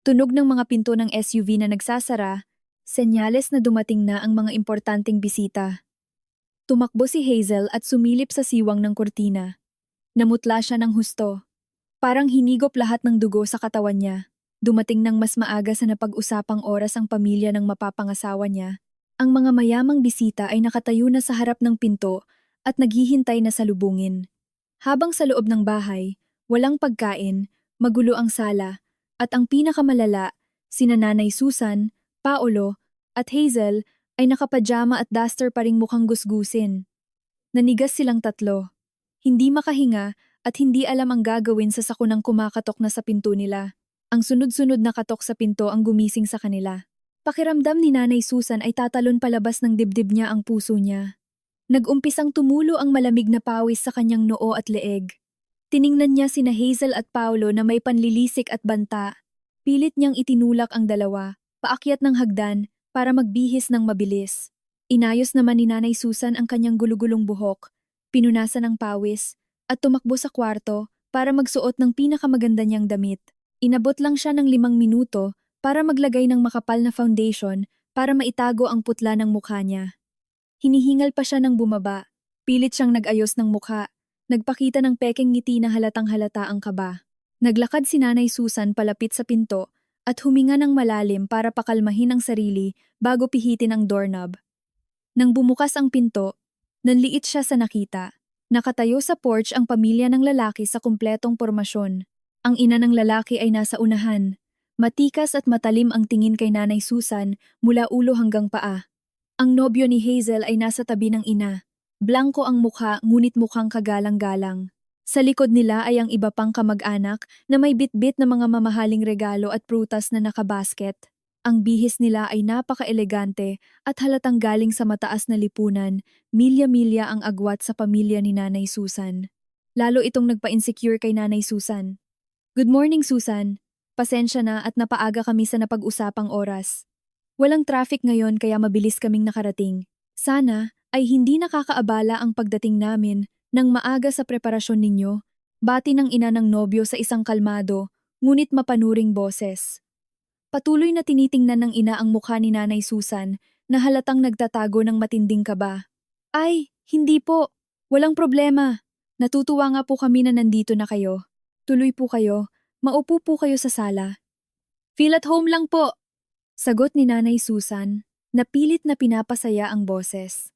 Tunog ng mga pinto ng SUV na nagsasara, senyales na dumating na ang mga importanteng bisita. Tumakbo si Hazel at sumilip sa siwang ng kurtina. Namutla siya ng husto. Parang hinigop lahat ng dugo sa katawan niya. Dumating ng mas maaga sa napag-usapang oras ang pamilya ng mapapangasawa niya. Ang mga mayamang bisita ay nakatayo na sa harap ng pinto at naghihintay na salubungin. Habang sa loob ng bahay, walang pagkain, magulo ang sala, at ang pinakamalala, sina Nanay Susan, Paolo, at Hazel ay nakapajama at duster pa ring mukhang gusgusin. Nanigas silang tatlo. Hindi makahinga at hindi alam ang gagawin sa sakunang kumakatok na sa pinto nila. Ang sunod-sunod na katok sa pinto ang gumising sa kanila. Pakiramdam ni Nanay Susan ay tatalon palabas ng dibdib niya ang puso niya. Nag-umpisang tumulo ang malamig na pawis sa kanyang noo at leeg. Tiningnan niya sina Hazel at Paolo na may panlilisik at banta. Pilit niyang itinulak ang dalawa, paakyat ng hagdan, para magbihis ng mabilis. Inayos naman ni Nanay Susan ang kanyang gulugulong buhok, pinunasan ng pawis, at tumakbo sa kwarto para magsuot ng pinakamaganda niyang damit. Inabot lang siya ng 5 minuto para maglagay ng makapal na foundation para maitago ang putla ng mukha niya. Hinihingal pa siya ng bumaba. Pilit siyang nag-ayos ng mukha, nagpakita ng pekeng ngiti na halatang halata ang kaba. Naglakad si Nanay Susan palapit sa pinto at huminga ng malalim para pakalmahin ang sarili bago pihitin ang doorknob. Nang bumukas ang pinto, nanliit siya sa nakita. Nakatayo sa porch ang pamilya ng lalaki sa kumpletong pormasyon. Ang ina ng lalaki ay nasa unahan. Matikas at matalim ang tingin kay Nanay Susan mula ulo hanggang paa. Ang nobyo ni Hazel ay nasa tabi ng ina. Blanko ang mukha ngunit mukhang kagalang-galang. Sa likod nila ay ang iba pang kamag-anak na may bitbit na mga mamahaling regalo at prutas na nakabasket. Ang bihis nila ay napaka-elegante at halatang galing sa mataas na lipunan, milya-milya ang agwat sa pamilya ni Nanay Susan. Lalo itong nagpa-insecure kay Nanay Susan. Good morning, Susan. Pasensya na at napaaga kami sa napag-usapang oras. Walang traffic ngayon kaya mabilis kaming nakarating. Sana ay hindi nakakaabala ang pagdating namin nang maaga sa preparasyon ninyo, bati ng ina ng nobyo sa isang kalmado, ngunit mapanuring boses. Patuloy na tinitingnan ng ina ang mukha ni Nanay Susan na halatang nagtatago ng matinding kaba. Ay, hindi po. Walang problema. Natutuwa nga po kami na nandito na kayo. Tuloy po kayo. Maupo po kayo sa sala. Feel at home lang po. Sagot ni Nanay Susan, na pilit na pinapasaya ang boses.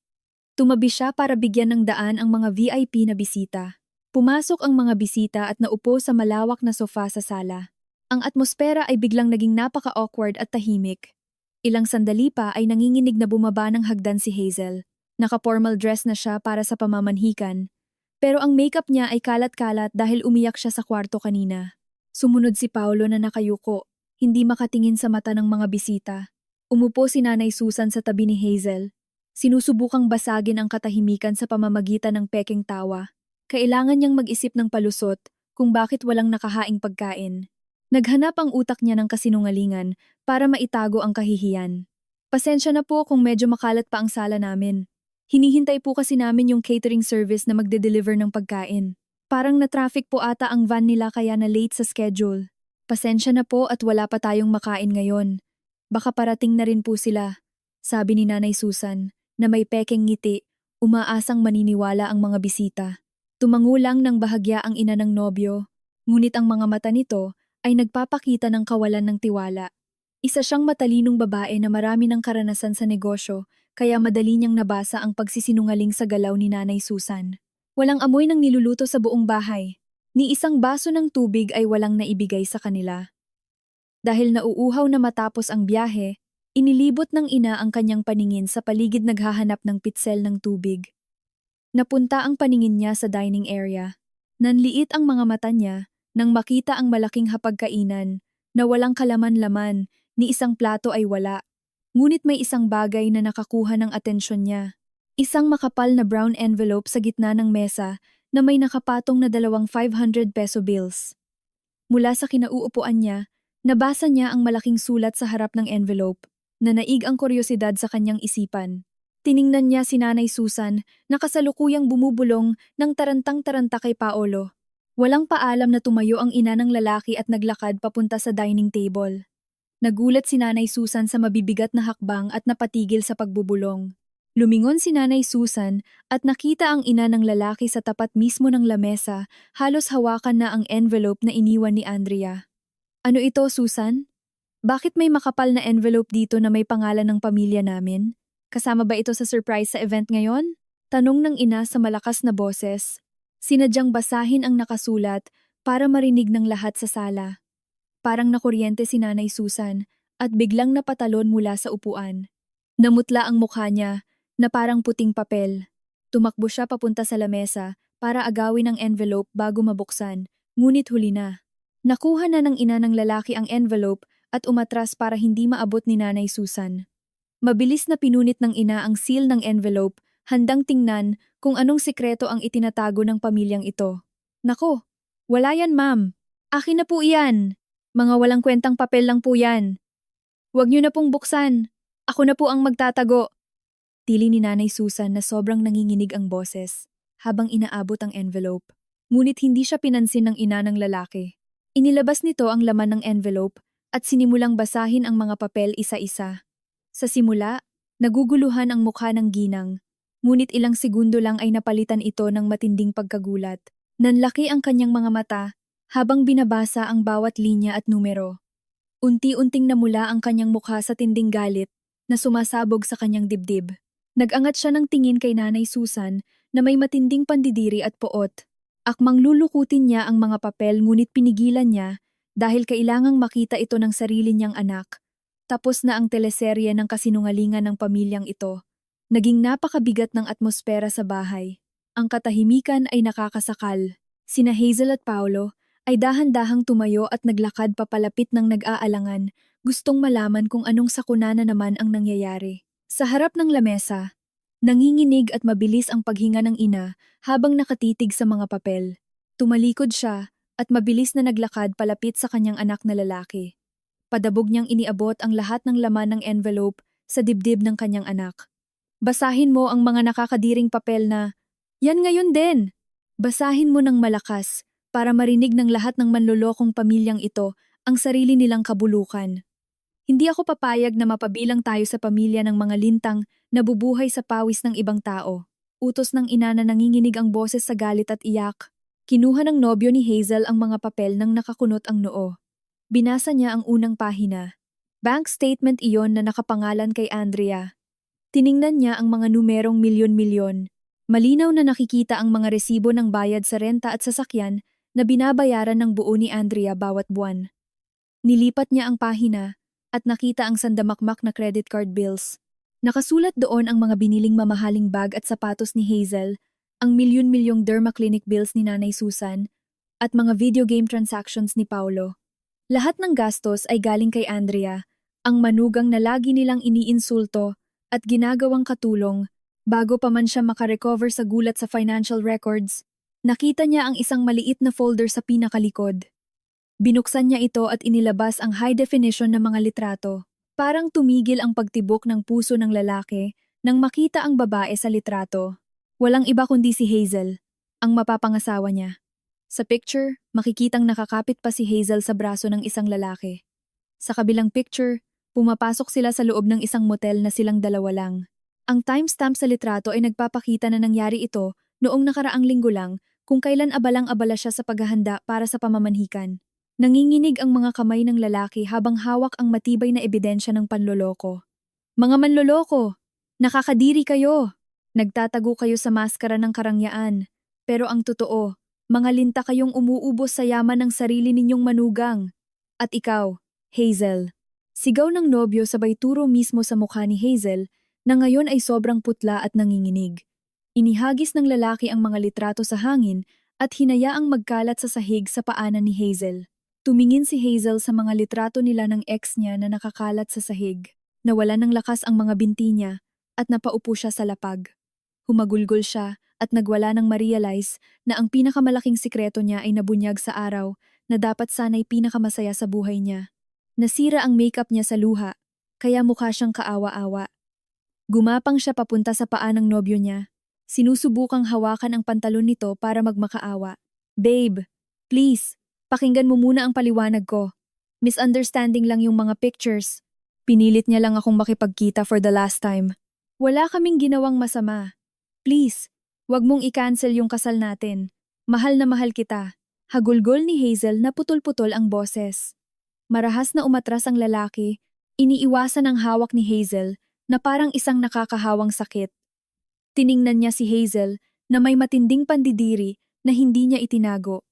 Tumabi siya para bigyan ng daan ang mga VIP na bisita. Pumasok ang mga bisita at naupo sa malawak na sofa sa sala. Ang atmosfera ay biglang naging napaka-awkward at tahimik. Ilang sandali pa ay nanginginig na bumaba ng hagdan si Hazel. Naka-formal dress na siya para sa pamamanhikan. Pero ang makeup niya ay kalat-kalat dahil umiyak siya sa kwarto kanina. Sumunod si Paolo na nakayuko, hindi makatingin sa mata ng mga bisita. Umupo si Nanay Susan sa tabi ni Hazel. Sinusubukang basagin ang katahimikan sa pamamagitan ng pekeng tawa. Kailangan niyang mag-isip ng palusot kung bakit walang nakahaing pagkain. Naghanap ang utak niya ng kasinungalingan para maitago ang kahihiyan. Pasensya na po kung medyo makalat pa ang sala namin. Hinihintay po kasi namin yung catering service na magde-deliver ng pagkain. Parang na-traffic po ata ang van nila kaya na late sa schedule. Pasensya na po at wala pa tayong makain ngayon. Baka parating na rin po sila, sabi ni Nanay Susan, na may pekeng ngiti, umaasang maniniwala ang mga bisita. Tumangulang ng bahagya ang ina ng nobyo, ngunit ang mga mata nito ay nagpapakita ng kawalan ng tiwala. Isa siyang matalinong babae na marami ng karanasan sa negosyo, kaya madali niyang nabasa ang pagsisinungaling sa galaw ni Nanay Susan. Walang amoy ng niluluto sa buong bahay. Ni isang baso ng tubig ay walang naibigay sa kanila. Dahil nauuhaw na matapos ang biyahe, inilibot ng ina ang kanyang paningin sa paligid naghahanap ng pitsel ng tubig. Napunta ang paningin niya sa dining area. Nanliit ang mga mata niya nang makita ang malaking hapagkainan na walang kalaman-laman, ni isang plato ay wala. Ngunit may isang bagay na nakakuha ng atensyon niya. Isang makapal na brown envelope sa gitna ng mesa na may nakapatong na 200 peso bills. Mula sa kinauupuan niya, nabasa niya ang malaking sulat sa harap ng envelope na naig ang kuryosidad sa kanyang isipan. Tiningnan niya si Nanay Susan na kasalukuyang bumubulong ng tarantang-taranta kay Paolo. Walang paalam na tumayo ang ina ng lalaki at naglakad papunta sa dining table. Nagulat si Nanay Susan sa mabibigat na hakbang at napatigil sa pagbubulong. Lumingon si Nanay Susan at nakita ang ina ng lalaki sa tapat mismo ng lamesa, halos hawakan na ang envelope na iniwan ni Andrea. Ano ito, Susan? Bakit may makapal na envelope dito na may pangalan ng pamilya namin? Kasama ba ito sa surprise sa event ngayon? Tanong ng ina sa malakas na boses. Sinadyang basahin ang nakasulat para marinig ng lahat sa sala. Parang nakuryente si Nanay Susan at biglang napatalon mula sa upuan. Namutla ang mukha niya na parang puting papel. Tumakbo siya papunta sa lamesa para agawin ang envelope bago mabuksan, ngunit huli na. Nakuha na ng ina ng lalaki ang envelope at umatras para hindi maabot ni Nanay Susan. Mabilis na pinunit ng ina ang seal ng envelope, handang tingnan kung anong sikreto ang itinatago ng pamilyang ito. Nako, wala yan ma'am. Akin na po iyan. Mga walang kwentang papel lang po yan. Huwag niyo na pong buksan. Ako na po ang magtatago. Tili ni Nanay Susan na sobrang nanginginig ang boses habang inaabot ang envelope. Ngunit hindi siya pinansin ng ina ng lalaki. Inilabas nito ang laman ng envelope at sinimulang basahin ang mga papel isa-isa. Sa simula, naguguluhan ang mukha ng ginang. Ngunit ilang segundo lang ay napalitan ito ng matinding pagkagulat. Nanlaki ang kanyang mga mata habang binabasa ang bawat linya at numero. Unti-unting namula ang kanyang mukha sa tinding galit na sumasabog sa kanyang dibdib. Nag-angat siya ng tingin kay Nanay Susan na may matinding pandidiri at poot. Akmang lulukutin niya ang mga papel ngunit pinigilan niya dahil kailangang makita ito ng sarili niyang anak. Tapos na ang teleserye ng kasinungalingan ng pamilyang ito. Naging napakabigat ng atmosfera sa bahay. Ang katahimikan ay nakakasakal. Sina Hazel at Paolo ay dahan-dahang tumayo at naglakad papalapit ng nag-aalangan, gustong malaman kung anong sakuna na naman ang nangyayari. Sa harap ng lamesa, nanginginig at mabilis ang paghinga ng ina habang nakatitig sa mga papel. Tumalikod siya at mabilis na naglakad palapit sa kanyang anak na lalaki. Padabog niyang iniabot ang lahat ng laman ng envelope sa dibdib ng kanyang anak. Basahin mo ang mga nakakadiring papel na, "Yan ngayon din!" Basahin mo ng malakas para marinig ng lahat ng manlolokong pamilyang ito ang sarili nilang kabulukan. Hindi ako papayag na mapabilang tayo sa pamilya ng mga lintang na bubuhay sa pawis ng ibang tao. Utos ng ina na nanginginig ang boses sa galit at iyak. Kinuha ng nobyo ni Hazel ang mga papel nang nakakunot ang noo. Binasa niya ang unang pahina. Bank statement iyon na nakapangalan kay Andrea. Tiningnan niya ang mga numerong milyon-milyon. Malinaw na nakikita ang mga resibo ng bayad sa renta at sasakyan na binabayaran ng buo ni Andrea bawat buwan. Nilipat niya ang pahina at nakita ang sandamakmak na credit card bills. Nakasulat doon ang mga biniling mamahaling bag at sapatos ni Hazel, ang milyon-milyong derma clinic bills ni Nanay Susan, at mga video game transactions ni Paulo. Lahat ng gastos ay galing kay Andrea, ang manugang na lagi nilang iniinsulto at ginagawang katulong bago pa man siya makarecover sa gulat sa financial records. Nakita niya ang isang maliit na folder sa pinakalikod. Binuksan niya ito at inilabas ang high definition na mga litrato. Parang tumigil ang pagtibok ng puso ng lalaki nang makita ang babae sa litrato. Walang iba kundi si Hazel, ang mapapangasawa niya. Sa picture, makikitang nakakapit pa si Hazel sa braso ng isang lalaki. Sa kabilang picture, pumapasok sila sa loob ng isang motel na silang dalawa lang. Ang timestamp sa litrato ay nagpapakita na nangyari ito noong nakaraang linggo lang kung kailan abalang-abala siya sa paghahanda para sa pamamanhikan. Nanginginig ang mga kamay ng lalaki habang hawak ang matibay na ebidensya ng panloloko. Mga manloloko! Nakakadiri kayo! Nagtatago kayo sa maskara ng karangyaan. Pero ang totoo, mga linta kayong umuubos sa yaman ng sarili ninyong manugang. At ikaw, Hazel. Sigaw ng nobyo sabay turo mismo sa mukha ni Hazel na ngayon ay sobrang putla at nanginginig. Inihagis ng lalaki ang mga litrato sa hangin at hinayaang magkalat sa sahig sa paanan ni Hazel. Tumingin si Hazel sa mga litrato nila ng ex niya na nakakalat sa sahig. Nawala ng lakas ang mga binti niya at napaupo siya sa lapag. Humagulgol siya at nagwala ng ma-realize na ang pinakamalaking sikreto niya ay nabunyag sa araw na dapat sana'y pinakamasaya sa buhay niya. Nasira ang makeup niya sa luha, kaya mukha siyang kaawa-awa. Gumapang siya papunta sa paa ng nobyo niya. Sinusubukang hawakan ang pantalon nito para magmakaawa. Babe, please, pakinggan mo muna ang paliwanag ko. Misunderstanding lang yung mga pictures. Pinilit niya lang akong makipagkita for the last time. Wala kaming ginawang masama. Please, wag mong i-cancel yung kasal natin. Mahal na mahal kita. Hagulgol ni Hazel na putol-putol ang boses. Marahas na umatras ang lalaki, iniiwasan ang hawak ni Hazel na parang isang nakakahawang sakit. Tiningnan niya si Hazel na may matinding pandidiri na hindi niya itinago.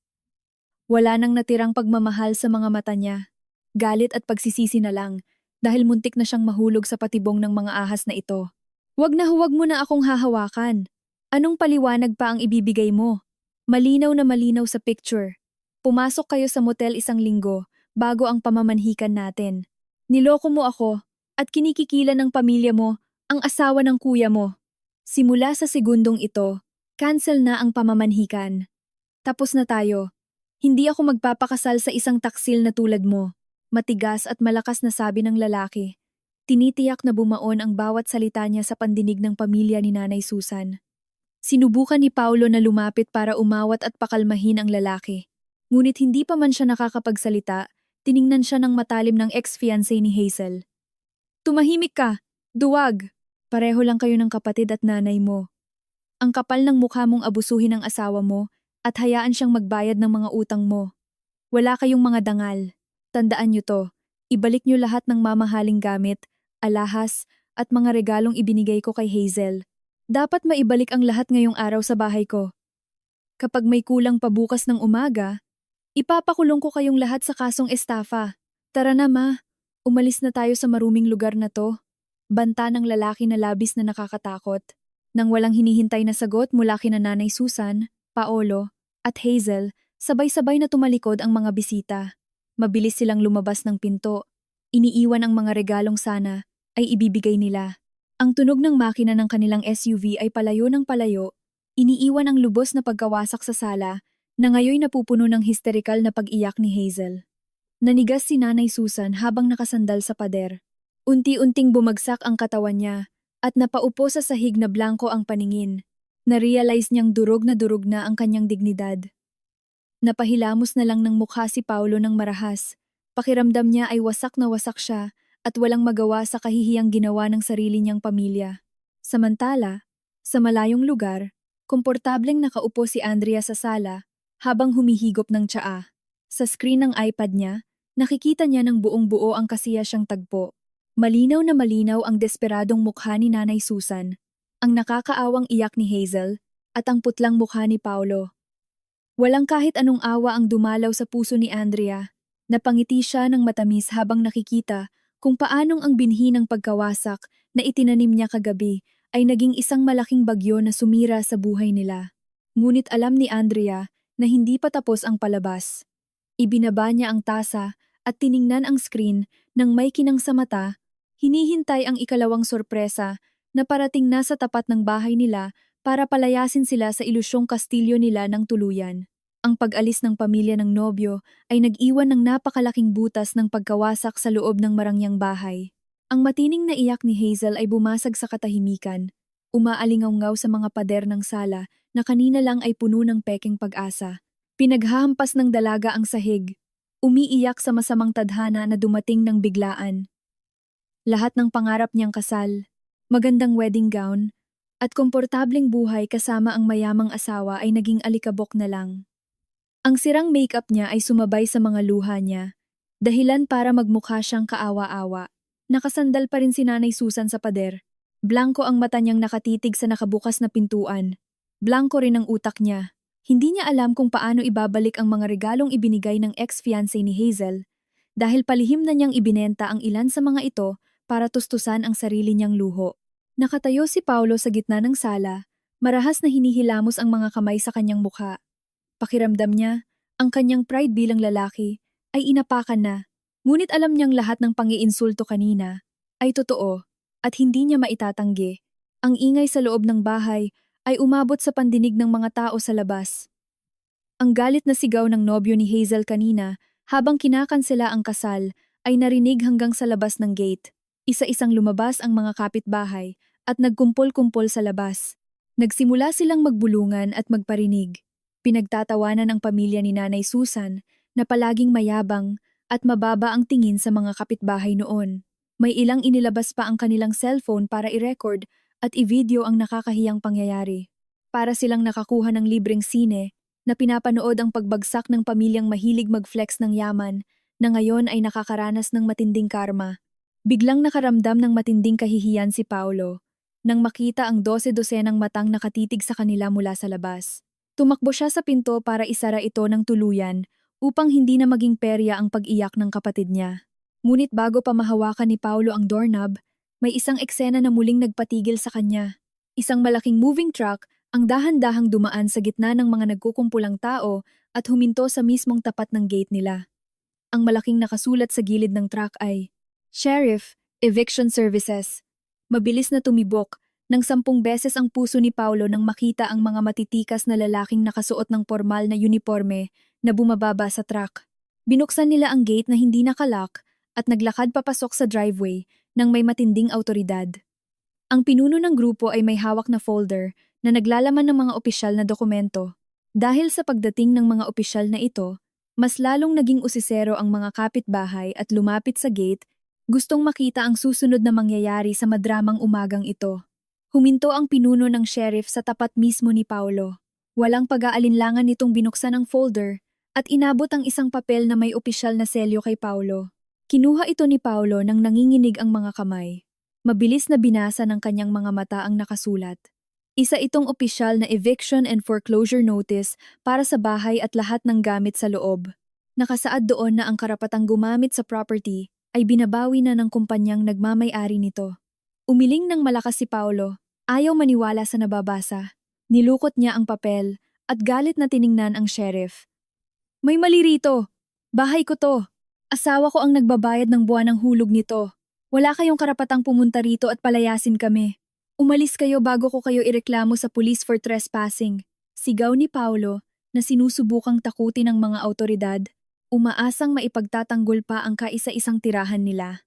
Wala nang natirang pagmamahal sa mga mata niya. Galit at pagsisisi na lang dahil muntik na siyang mahulog sa patibong ng mga ahas na ito. Huwag mo na akong hahawakan. Anong paliwanag pa ang ibibigay mo? Malinaw na malinaw sa picture. Pumasok kayo sa motel isang linggo bago ang pamamanhikan natin. Niloko mo ako at kinikikila ng pamilya mo ang asawa ng kuya mo. Simula sa segundong ito, cancel na ang pamamanhikan. Tapos na tayo. Hindi ako magpapakasal sa isang taksil na tulad mo. Matigas at malakas na sabi ng lalaki. Tinitiyak na bumaon ang bawat salita niya sa pandinig ng pamilya ni Nanay Susan. Sinubukan ni Paulo na lumapit para umawat at pakalmahin ang lalaki. Ngunit hindi pa man siya nakakapagsalita, tiningnan siya ng matalim ng ex-fiancé ni Hazel. Tumahimik ka! Duwag! Pareho lang kayo ng kapatid at nanay mo. Ang kapal ng mukha mong abusuhin ang asawa mo at hayaan siyang magbayad ng mga utang mo. Wala kayong mga dangal. Tandaan niyo to, ibalik niyo lahat ng mamahaling gamit, alahas, at mga regalong ibinigay ko kay Hazel. Dapat maibalik ang lahat ngayong araw sa bahay ko. Kapag may kulang pa bukas ng umaga, ipapakulong ko kayong lahat sa kasong estafa. Tara na ma, umalis na tayo sa maruming lugar na to. Banta ng lalaki na labis na nakakatakot. Nang walang hinihintay na sagot mula kina Nanay Susan, Paolo, at Hazel, sabay-sabay na tumalikod ang mga bisita. Mabilis silang lumabas ng pinto. Iniiwan ang mga regalong sana ay ibibigay nila. Ang tunog ng makina ng kanilang SUV ay palayo ng palayo, iniiwan ang lubos na pagkawasak sa sala na ngayon napupuno ng histerikal na pag-iyak ni Hazel. Nanigas si Nanay Susan habang nakasandal sa pader. Unti-unting bumagsak ang katawan niya at napaupo sa sahig na blanko ang paningin. Na-realize niyang durog na ang kanyang dignidad. Napahilamos na lang ng mukha si Paulo ng marahas. Pakiramdam niya ay wasak na wasak siya at walang magawa sa kahihiyang ginawa ng sarili niyang pamilya. Samantala, Sa malayong lugar, komportableng nakaupo si Andrea sa sala habang humihigop ng tsaa. Sa screen ng iPad niya, nakikita niya ng buong-buo ang kasiya siyang tagpo. Malinaw na malinaw ang desperadong mukha ni Nanay Susan, ang nakakaawang iyak ni Hazel, at ang putlang mukha ni Paulo. Walang kahit anong awa ang dumalaw sa puso ni Andrea. Napangiti siya ng matamis habang nakikita kung paanong ang binhi ng pagkawasak na itinanim niya kagabi ay naging isang malaking bagyo na sumira sa buhay nila. Ngunit alam ni Andrea na hindi pa tapos ang palabas. Ibinaba niya ang tasa at tiningnan ang screen nang may kinang sa mata. Hinihintay ang ikalawang sorpresa na parating na sa tapat ng bahay nila para palayasin sila sa ilusyong kastilyo nila ng tuluyan. Ang pag-alis ng pamilya ng nobyo ay nag-iwan ng napakalaking butas ng pagkawasak sa loob ng marangyang bahay. Ang matining na iyak ni Hazel ay bumasag sa katahimikan, umaalingaw-ngaw sa mga pader ng sala na kanina lang ay puno ng pekeng pag-asa. Pinaghahampas ng dalaga ang sahig, umiiyak sa masamang tadhana na dumating ng biglaan. Lahat ng pangarap niyang kasal, magandang wedding gown, at komportableng buhay kasama ang mayamang asawa ay naging alikabok na lang. Ang sirang makeup niya ay sumabay sa mga luha niya, dahilan para magmukha siyang kaawa-awa. Nakasandal pa rin si Nanay Susan sa pader. Blanko ang mata niyang nakatitig sa nakabukas na pintuan. Blanko rin ang utak niya. Hindi niya alam kung paano ibabalik ang mga regalong ibinigay ng ex-fiancé ni Hazel, dahil palihim na niyang ibinenta ang ilan sa mga ito para tustusan ang sarili niyang luho. Nakatayo si Paulo sa gitna ng sala, marahas na hinihilamos ang mga kamay sa kanyang mukha. Pakiramdam niya, ang kanyang pride bilang lalaki ay inapakan na, ngunit alam niyang lahat ng pangiinsulto kanina ay totoo at hindi niya maitatanggi. Ang ingay sa loob ng bahay ay umabot sa pandinig ng mga tao sa labas. Ang galit na sigaw ng nobyo ni Hazel kanina habang kinakansela ang kasal ay narinig hanggang sa labas ng gate. Isa-isang lumabas ang mga kapitbahay at nagkumpol-kumpol sa labas. Nagsimula silang magbulungan at magparinig. Pinagtatawanan ang pamilya ni Nanay Susan na palaging mayabang at mababa ang tingin sa mga kapitbahay noon. May ilang inilabas pa ang kanilang cellphone para i-record at i-video ang nakakahiyang pangyayari. Para silang nakakuha ng libreng sine na pinapanood ang pagbagsak ng pamilyang mahilig mag-flex ng yaman na ngayon ay nakakaranas ng matinding karma. Biglang nakaramdam ng matinding kahihiyan si Paulo nang makita ang 12-dosenang matang nakatitig sa kanila mula sa labas. Tumakbo siya sa pinto para isara ito ng tuluyan upang hindi na maging perya ang pag-iyak ng kapatid niya. Ngunit bago pa mahawakan ni Paulo ang doorknob, may isang eksena na muling nagpatigil sa kanya. Isang malaking moving truck ang dahan-dahang dumaan sa gitna ng mga nagkukumpulang tao at huminto sa mismong tapat ng gate nila. Ang malaking nakasulat sa gilid ng truck ay Sheriff, Eviction Services. Mabilis na tumibok nang 10 beses ang puso ni Paulo nang makita ang mga matitikas na lalaking nakasuot ng formal na uniforme na bumababa sa truck. Binuksan nila ang gate na hindi nakalock at naglakad papasok sa driveway nang may matinding awtoridad. Ang pinuno ng grupo ay may hawak na folder na naglalaman ng mga opisyal na dokumento. Dahil sa pagdating ng mga opisyal na ito, mas lalong naging usisero ang mga kapitbahay at lumapit sa gate, gustong makita ang susunod na mangyayari sa madramang umagang ito. Huminto ang pinuno ng sheriff sa tapat mismo ni Paulo. Walang pag-aalinlangan nitong binuksan ang folder at inabot ang isang papel na may opisyal na selyo kay Paulo. Kinuha ito ni Paulo nang nanginginig ang mga kamay. Mabilis na binasa ng kanyang mga mata ang nakasulat. Isa itong opisyal na eviction and foreclosure notice para sa bahay at lahat ng gamit sa loob. Nakasaad doon na ang karapatang gumamit sa property ay binabawi na ng kumpanyang nagmamay-ari nito. Umiling ng malakas si Paulo, ayaw maniwala sa nababasa. Nilukot niya ang papel at galit na tiningnan ang sheriff. May mali rito. Bahay ko to. Asawa ko ang nagbabayad ng buwan ng hulog nito. Wala kayong karapatang pumunta rito at palayasin kami. Umalis kayo bago ko kayo ireklamo sa police for trespassing. Sigaw ni Paulo na sinusubukang takutin ng mga awtoridad, umaasang maipagtatanggol pa ang kaisa-isang tirahan nila.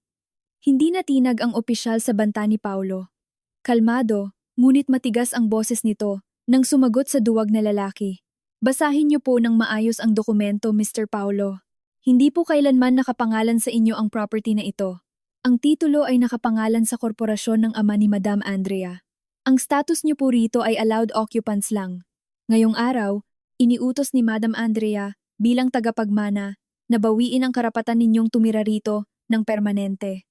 Hindi natinag ang opisyal sa banta ni Paulo. Kalmado, ngunit matigas ang boses nito nang sumagot sa duwag na lalaki. Basahin niyo po ng maayos ang dokumento, Mr. Paulo. Hindi po kailanman nakapangalan sa inyo ang property na ito. Ang titulo ay nakapangalan sa korporasyon ng ama ni Madam Andrea. Ang status niyo po rito ay allowed occupants lang. Ngayong araw, iniutos ni Madam Andrea bilang tagapagmana na bawiin ang karapatan ninyong tumira rito ng permanente.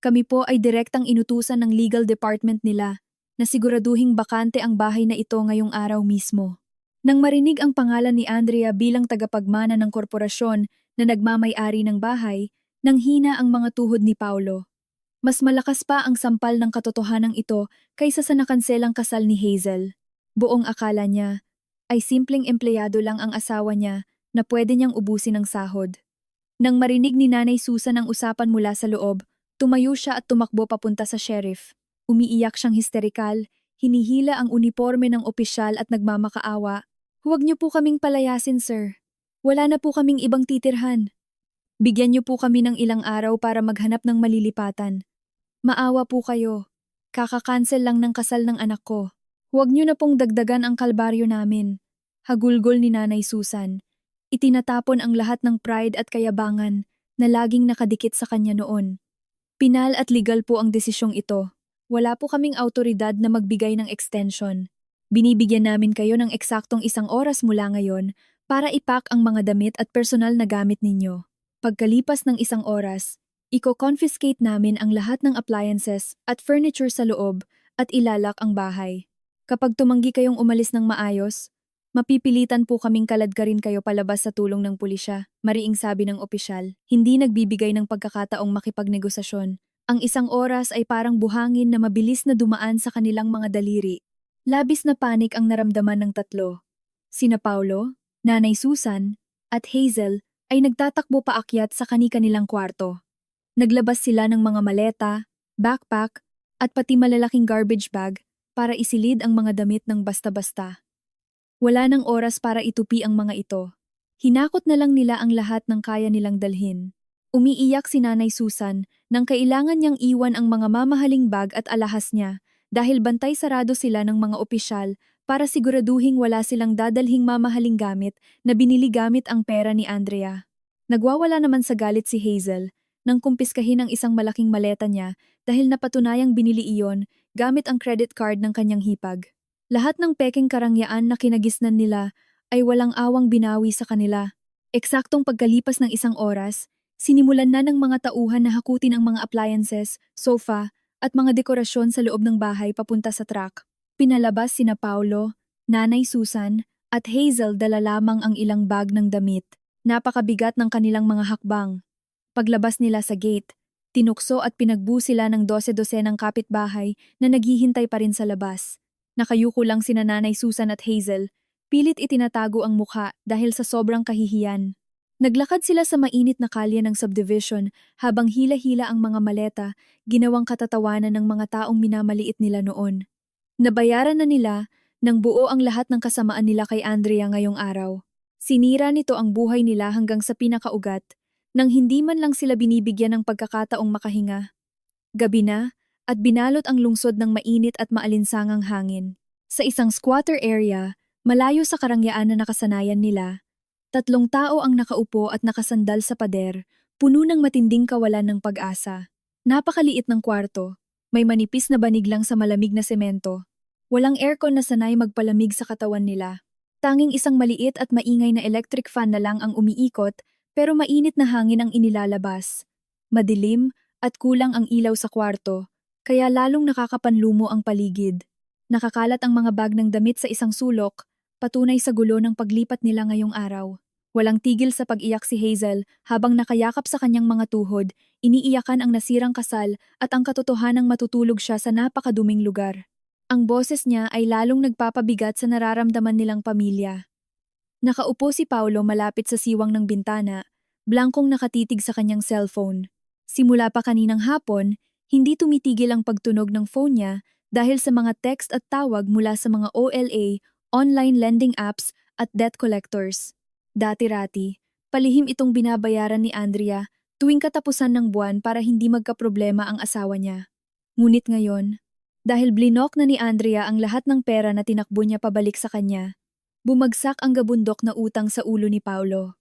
Kami po ay direktang inutusan ng legal department nila na siguraduhing bakante ang bahay na ito ngayong araw mismo. Nang marinig ang pangalan ni Andrea bilang tagapagmana ng korporasyon na nagmamay-ari ng bahay, nanghina ang mga tuhod ni Paulo. Mas malakas pa ang sampal ng katotohanan ito kaysa sa nakanselang kasal ni Hazel. Buong akala niya ay simpleng empleyado lang ang asawa niya na pwede niyang ubusin ng sahod. Nang marinig ni Nanay Susan ang usapan mula sa loob, tumayo siya at tumakbo papunta sa sheriff. Umiiyak siyang histerikal, hinihila ang uniforme ng opisyal at nagmamakaawa. "Huwag niyo po kaming palayasin, sir. Wala na po kaming ibang titirhan. Bigyan niyo po kami ng ilang araw para maghanap ng malilipatan. Maawa po kayo. Kaka-cancel lang ng kasal ng anak ko. Huwag niyo na pong dagdagan ang kalbaryo namin." Hagulgol ni Nanay Susan. Itinatapon ang lahat ng pride at kayabangan na laging nakadikit sa kanya noon. Pinal at legal po ang desisyong ito. Wala po kaming autoridad na magbigay ng extension. Binibigyan namin kayo ng eksaktong 1 oras mula ngayon para ipak ang mga damit at personal na gamit ninyo. Pagkalipas ng 1 oras, iko-confiscate namin ang lahat ng appliances at furniture sa loob at ilalak ang bahay. Kapag tumanggi kayong umalis ng maayos, mapipilitan po kaming kaladkarin kayo palabas sa tulong ng pulisya, mariing sabi ng opisyal. Hindi nagbibigay ng pagkakataong makipagnegosasyon. Ang 1 oras ay parang buhangin na mabilis na dumaan sa kanilang mga daliri. Labis na panik ang naramdaman ng tatlo. Sina Paulo, Nanay Susan, at Hazel ay nagtatakbo paakyat sa kani-kanilang kwarto. Naglabas sila ng mga maleta, backpack, at pati malalaking garbage bag para isilid ang mga damit ng basta-basta. Wala nang oras para itupi ang mga ito. Hinakot na lang nila ang lahat ng kaya nilang dalhin. Umiiyak si Nanay Susan nang kailangan niyang iwan ang mga mamahaling bag at alahas niya dahil bantay sarado sila ng mga opisyal para siguraduhing wala silang dadalhing mamahaling gamit na binili gamit ang pera ni Andrea. Nagwawala naman sa galit si Hazel nang kumpiskahin ang isang malaking maleta niya dahil napatunayang binili iyon gamit ang credit card ng kanyang hipag. Lahat ng peking karangyaan na kinagisnan nila ay walang awang binawi sa kanila. Eksaktong pagkalipas ng 1 oras, sinimulan na ng mga tauhan na hakutin ang mga appliances, sofa, at mga dekorasyon sa loob ng bahay papunta sa truck. Pinalabas sina Paulo, Nanay Susan, at Hazel dala lamang ang ilang bag ng damit. Napakabigat ng kanilang mga hakbang. Paglabas nila sa gate, tinukso at pinagbu sila ng 12-12 kapitbahay na naghihintay pa rin sa labas. Nakayuko lang sina Nanay Susan at Hazel, pilit itinatago ang mukha dahil sa sobrang kahihiyan. Naglakad sila sa mainit na kalye ng subdivision habang hila-hila ang mga maleta, ginawang katatawanan ng mga taong minamaliit nila noon. Nabayaran na nila nang buo ang lahat ng kasamaan nila kay Andrea ngayong araw. Sinira nito ang buhay nila hanggang sa pinakaugat, nang hindi man lang sila binibigyan ng pagkakataong makahinga. Gabi na, at binalot ang lungsod ng mainit at maalinsangang hangin. Sa isang squatter area, malayo sa karangyaan na nakasanayan nila, 3 tao ang nakaupo at nakasandal sa pader, puno ng matinding kawalan ng pag-asa. Napakaliit ng kwarto, may manipis na banig lang sa malamig na semento. Walang aircon na sanay magpalamig sa katawan nila. Tanging isang maliit at maingay na electric fan na lang ang umiikot, pero mainit na hangin ang inilalabas. Madilim at kulang ang ilaw sa kwarto, kaya lalong nakakapanlumo ang paligid. Nakakalat ang mga bag ng damit sa isang sulok, patunay sa gulo ng paglipat nila ngayong araw. Walang tigil sa pag-iyak si Hazel habang nakayakap sa kanyang mga tuhod, iniiyakan ang nasirang kasal at ang katotohanang matutulog siya sa napakaduming lugar. Ang boses niya ay lalong nagpapabigat sa nararamdaman nilang pamilya. Nakaupo si Paulo malapit sa siwang ng bintana, blangkong nakatitig sa kanyang cellphone. Simula pa kaninang hapon, hindi tumitigil ang pagtunog ng phone niya dahil sa mga text at tawag mula sa mga OLA, online lending apps at debt collectors. Dati-rati, palihim itong binabayaran ni Andrea tuwing katapusan ng buwan para hindi magkaproblema ang asawa niya. Ngunit ngayon, dahil blinok na ni Andrea ang lahat ng pera na tinakbo niya pabalik sa kanya, bumagsak ang gabundok na utang sa ulo ni Paulo.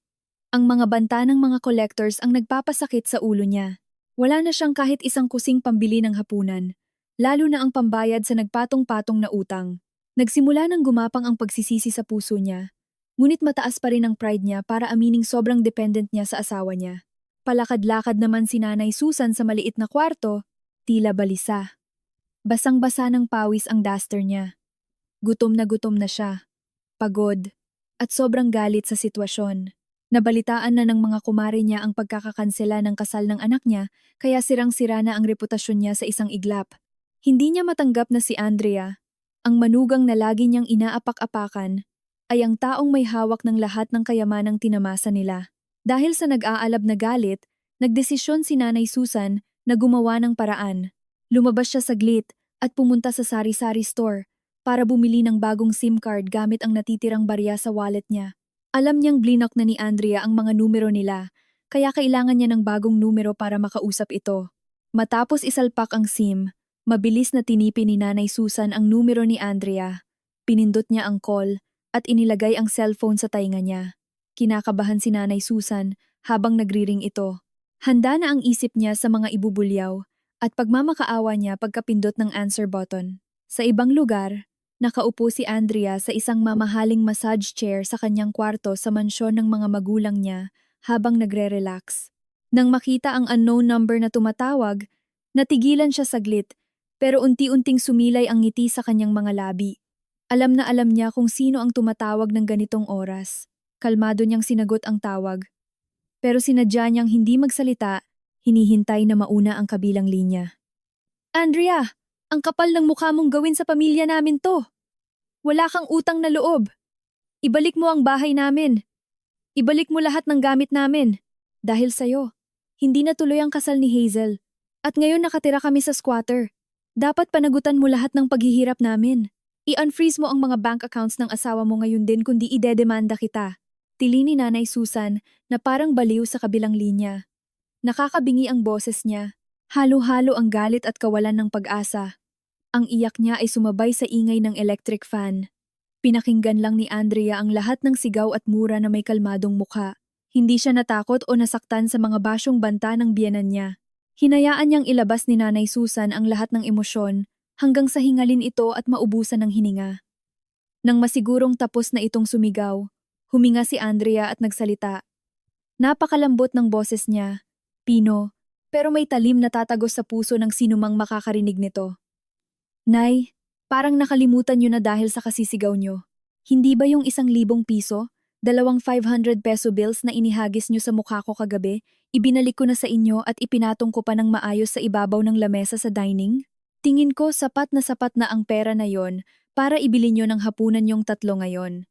Ang mga banta ng mga collectors ang nagpapasakit sa ulo niya. Wala na siyang kahit isang kusing pambili ng hapunan. lalo na ang pambayad sa nagpatong-patong na utang. Nagsimula nang gumapang ang pagsisisi sa puso niya, ngunit mataas pa rin ang pride niya para amining sobrang dependent niya sa asawa niya. Palakad-lakad naman si Nanay Susan sa maliit na kwarto, tila balisa. Basang-basa ng pawis ang duster niya. Gutom na siya, pagod, at sobrang galit sa sitwasyon. Nabalitaan na ng mga kumare niya ang pagkakakansela ng kasal ng anak niya, kaya sirang-sira na ang reputasyon niya sa isang iglap. Hindi niya matanggap na si Andrea, ang manugang na lagi niyang inaapak-apakan, ay ang taong may hawak ng lahat ng kayamanang tinamasa nila. Dahil sa nag-aalab na galit, nagdesisyon si Nanay Susan na gumawa ng paraan. Lumabas siya saglit at pumunta sa sari-sari store para bumili ng bagong SIM card gamit ang natitirang barya sa wallet niya. Alam niyang blinok na ni Andrea ang mga numero nila, kaya kailangan niya ng bagong numero para makausap ito. Matapos isalpak ang SIM, mabilis na tinipi ni Nanay Susan ang numero ni Andrea. Pinindot niya ang call at inilagay ang cellphone sa tainga niya. Kinakabahan si Nanay Susan habang nagriring ito. Handa na ang isip niya sa mga ibubulyaw at pagmamakaawa niya pagkapindot ng answer button. Sa ibang lugar, nakaupo si Andrea sa isang mamahaling massage chair sa kanyang kwarto sa mansyon ng mga magulang niya habang nagre-relax. Nang makita ang unknown number na tumatawag, natigilan siya saglit pero unti-unting sumilay ang ngiti sa kanyang mga labi. Alam na alam niya kung sino ang tumatawag ng ganitong oras. Kalmado niyang sinagot ang tawag. Pero sinadya niyang hindi magsalita, hinihintay na mauna ang kabilang linya. Andrea, ang kapal ng mukha mong gawin sa pamilya namin to. Wala kang utang na loob. Ibalik mo ang bahay namin. Ibalik mo lahat ng gamit namin. Dahil sa'yo, hindi natuloy ang kasal ni Hazel. At ngayon nakatira kami sa squatter. Dapat panagutan mo lahat ng paghihirap namin. I-unfreeze mo ang mga bank accounts ng asawa mo ngayon din kundi idedemanda kita. Tili ni Nanay Susan na parang baliw sa kabilang linya. Nakakabingi ang boses niya. Halo-halo ang galit at kawalan ng pag-asa. Ang iyak niya ay sumabay sa ingay ng electric fan. Pinakinggan lang ni Andrea ang lahat ng sigaw at mura na may kalmadong mukha. Hindi siya natakot o nasaktan sa mga basyong banta ng biyenan niya. Hinayaan niyang ilabas ni Nanay Susan ang lahat ng emosyon hanggang sa hingalin ito at maubusan ng hininga. Nang masigurong tapos na itong sumigaw, huminga si Andrea at nagsalita. Napakalambot ng boses niya, pino, pero may talim na tatagos sa puso ng sinumang makakarinig nito. Nay, parang nakalimutan niyo na dahil sa kasisigaw niyo. Hindi ba yung 1,000 piso, 2 500 peso bills na inihagis niyo sa mukha ko kagabi, ibinalik ko na sa inyo at ipinatong ko pa ng maayos sa ibabaw ng lamesa sa dining? Tingin ko sapat na ang pera na yon para ibili niyo ng hapunan yung 3 ngayon.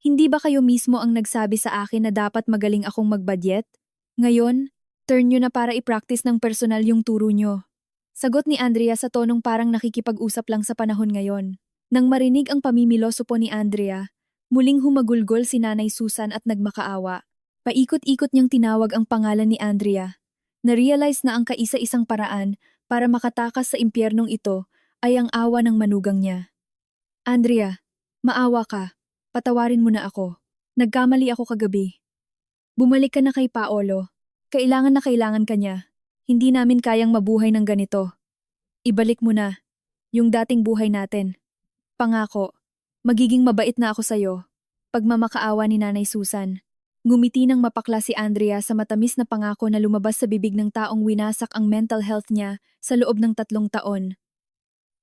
Hindi ba kayo mismo ang nagsabi sa akin na dapat magaling akong mag-budget? Ngayon, turn nyo na para i-practice ng personal yung turo nyo. Sagot ni Andrea sa tonong parang nakikipag-usap lang sa panahon ngayon. Nang marinig ang pamimiloso po ni Andrea, muling humagulgol si Nanay Susan at nagmakaawa. Paikot-ikot niyang tinawag ang pangalan ni Andrea. Na-realize na ang kaisa-isang paraan para makatakas sa impyernong ito ay ang awa ng manugang niya. Andrea, maawa ka. Patawarin mo na ako. Nagkamali ako kagabi. Bumalik ka na kay Paolo. Kailangan na kailangan ka niya. Hindi namin kayang mabuhay ng ganito. Ibalik mo na. Yung dating buhay natin. Pangako, magiging mabait na ako sa'yo. Pagmamakaawa ni Nanay Susan. Ngumiti ng mapakla si Andrea sa matamis na pangako na lumabas sa bibig ng taong winasak ang mental health niya sa loob ng 3 taon.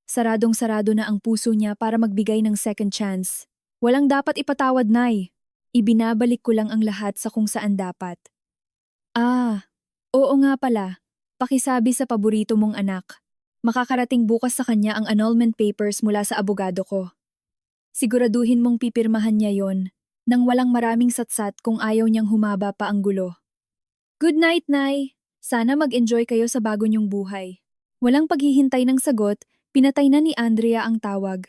Saradong-sarado na ang puso niya para magbigay ng second chance. Walang dapat ipatawad, Nay. Ibinabalik ko lang ang lahat sa kung saan dapat. Oo nga pala. Pakisabi sa paborito mong anak. Makakarating bukas sa kanya ang annulment papers mula sa abogado ko. Siguraduhin mong pipirmahan niya yon, nang walang maraming satsat kung ayaw niyang humaba pa ang gulo. Good night, Nay. Sana mag-enjoy kayo sa bago niyong buhay. Walang paghihintay ng sagot, pinatay na ni Andrea ang tawag.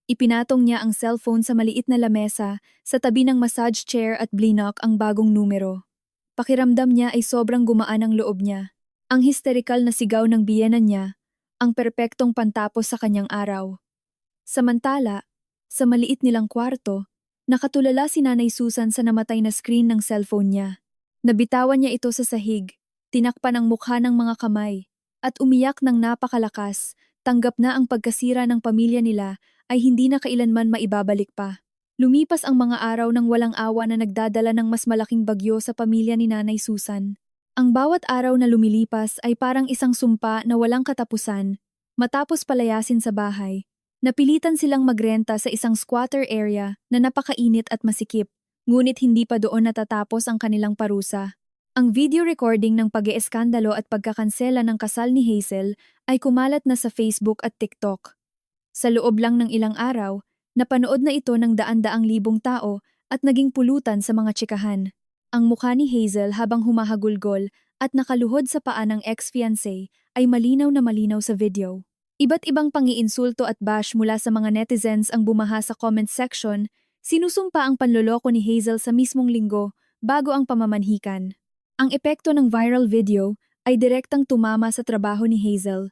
Ipinatong niya ang cellphone sa maliit na lamesa, sa tabi ng massage chair at blinok ang bagong numero. Pakiramdam niya ay sobrang gumaan ang loob niya. Ang hysterical na sigaw ng biyenan niya, ang perpektong pantapos sa kanyang araw. Samantala, sa maliit nilang kwarto, nakatulala si Nanay Susan sa namatay na screen ng cellphone niya. Nabitawan niya ito sa sahig, tinakpan ang mukha ng mga kamay, at umiyak ng napakalakas, tanggap na ang pagkasira ng pamilya nila ay hindi na kailanman maibabalik pa. Lumipas ang mga araw ng walang awa na nagdadala ng mas malaking bagyo sa pamilya ni Nanay Susan. Ang bawat araw na lumilipas ay parang isang sumpa na walang katapusan. Matapos palayasin sa bahay, napilitan silang magrenta sa isang squatter area na napakainit at masikip, ngunit hindi pa doon natatapos ang kanilang parusa. Ang video recording ng pag-ieskandalo at pagkakansela ng kasal ni Hazel ay kumalat na sa Facebook at TikTok. Sa loob lang ng ilang araw, napanood na ito ng daan-daang libong tao at naging pulutan sa mga tsikahan. Ang mukha ni Hazel habang humahagulgol at nakaluhod sa paa ng ex-fiancé ay malinaw na malinaw sa video. Iba't ibang pangiinsulto at bash mula sa mga netizens ang bumaha sa comment section, sinusumpa ang panloloko ni Hazel sa mismong linggo bago ang pamamanhikan. Ang epekto ng viral video ay direktang tumama sa trabaho ni Hazel.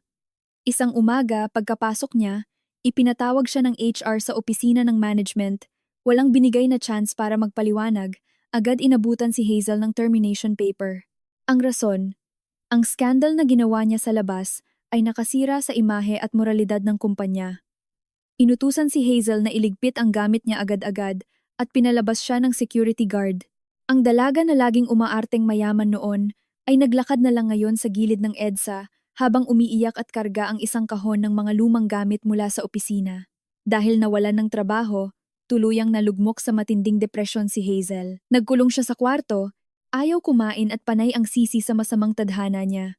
Isang umaga, pagkapasok niya, ipinatawag siya ng HR sa opisina ng management. Walang binigay na chance para magpaliwanag, agad inabutan si Hazel ng termination paper. Ang rason, ang scandal na ginawa niya sa labas ay nakasira sa imahe at moralidad ng kumpanya. Inutusan si Hazel na iligpit ang gamit niya agad-agad at pinalabas siya ng security guard. Ang dalaga na laging umaarteng mayaman noon ay naglakad na lang ngayon sa gilid ng EDSA habang umiiyak at karga ang isang kahon ng mga lumang gamit mula sa opisina. Dahil nawalan ng trabaho, tuluyang nalugmok sa matinding depresyon si Hazel. Nagkulong siya sa kwarto, ayaw kumain at panay ang sisi sa masamang tadhana niya.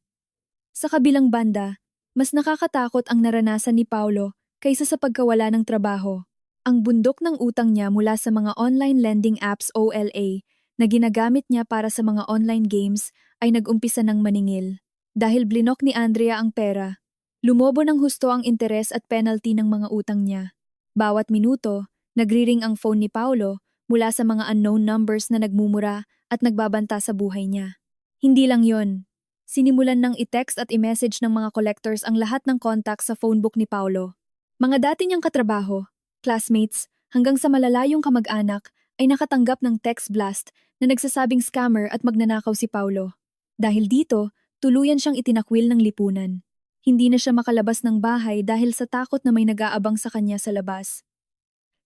Sa kabilang banda, mas nakakatakot ang naranasan ni Paulo kaysa sa pagkawala ng trabaho. Ang bundok ng utang niya mula sa mga online lending apps OLA na ginagamit niya para sa mga online games ay nag-umpisa ng maningil. Dahil blinok ni Andrea ang pera, lumobo ng husto ang interes at penalty ng mga utang niya. Bawat minuto, nagriring ang phone ni Paulo mula sa mga unknown numbers na nagmumura at nagbabanta sa buhay niya. Hindi lang yon. Sinimulan ng i-text at i-message ng mga collectors ang lahat ng contacts sa phonebook ni Paulo. Mga dati niyang katrabaho, classmates, hanggang sa malalayong kamag-anak ay nakatanggap ng text blast na nagsasabing scammer at magnanakaw si Paulo. Dahil dito, tuluyan siyang itinakwil ng lipunan. Hindi na siya makalabas ng bahay dahil sa takot na may nag-aabang sa kanya sa labas.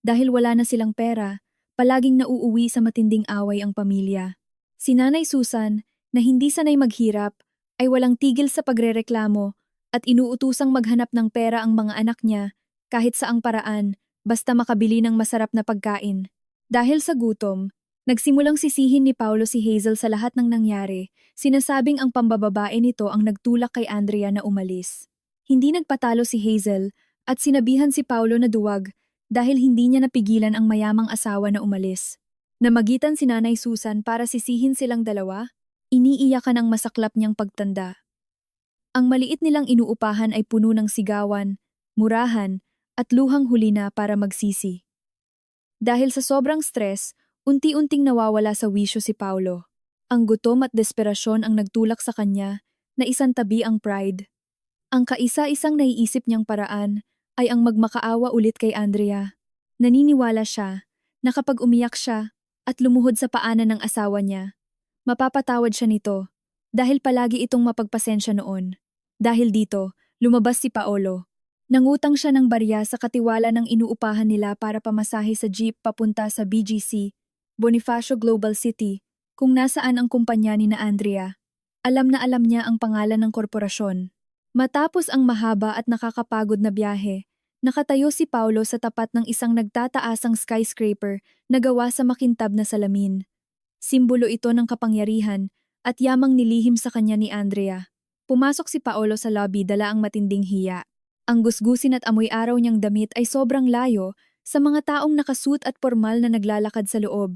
Dahil wala na silang pera, palaging nauuwi sa matinding away ang pamilya. Si Nanay Susan, na hindi sanay maghirap, ay walang tigil sa pagrereklamo at inuutusang maghanap ng pera ang mga anak niya kahit saang paraan basta makabili ng masarap na pagkain. Dahil sa gutom, nagsimulang sisihin ni Paulo si Hazel sa lahat ng nangyari, sinasabing ang pambababae nito ang nagtulak kay Andrea na umalis. Hindi nagpatalo si Hazel at sinabihan si Paulo na duwag dahil hindi niya napigilan ang mayamang asawa na umalis. Namagitan si Nanay Susan para sisihin silang dalawa, iniiyakan ang masaklap niyang pagtanda. Ang maliit nilang inuupahan ay puno ng sigawan, murahan, at luhang huli na para magsisi. Dahil sa sobrang stress, unti-unting nawawala sa wisyo si Paulo. Ang gutom at desperasyon ang nagtulak sa kanya na isantabi ang pride. Ang kaisa-isang naiisip niyang paraan ay ang magmakaawa ulit kay Andrea. Naniniwala siya na kapag umiyak siya at lumuhod sa paanan ng asawa niya, mapapatawad siya nito dahil palagi itong mapagpasensya noon. Dahil dito, lumabas si Paolo. Nangutang siya ng barya sa katiwala ng inuupahan nila para pamasahe sa jeep papunta sa BGC, Bonifacio Global City, kung nasaan ang kumpanya ni na Andrea. Alam na alam niya ang pangalan ng korporasyon. Matapos ang mahaba at nakakapagod na biyahe, nakatayo si Paulo sa tapat ng isang nagtataasang skyscraper na gawa sa makintab na salamin. Simbolo ito ng kapangyarihan at yamang nilihim sa kanya ni Andrea. Pumasok si Paulo sa lobby dala ang matinding hiya. Ang gusgusin at amoy araw niyang damit ay sobrang layo sa mga taong nakasuot at formal na naglalakad sa loob.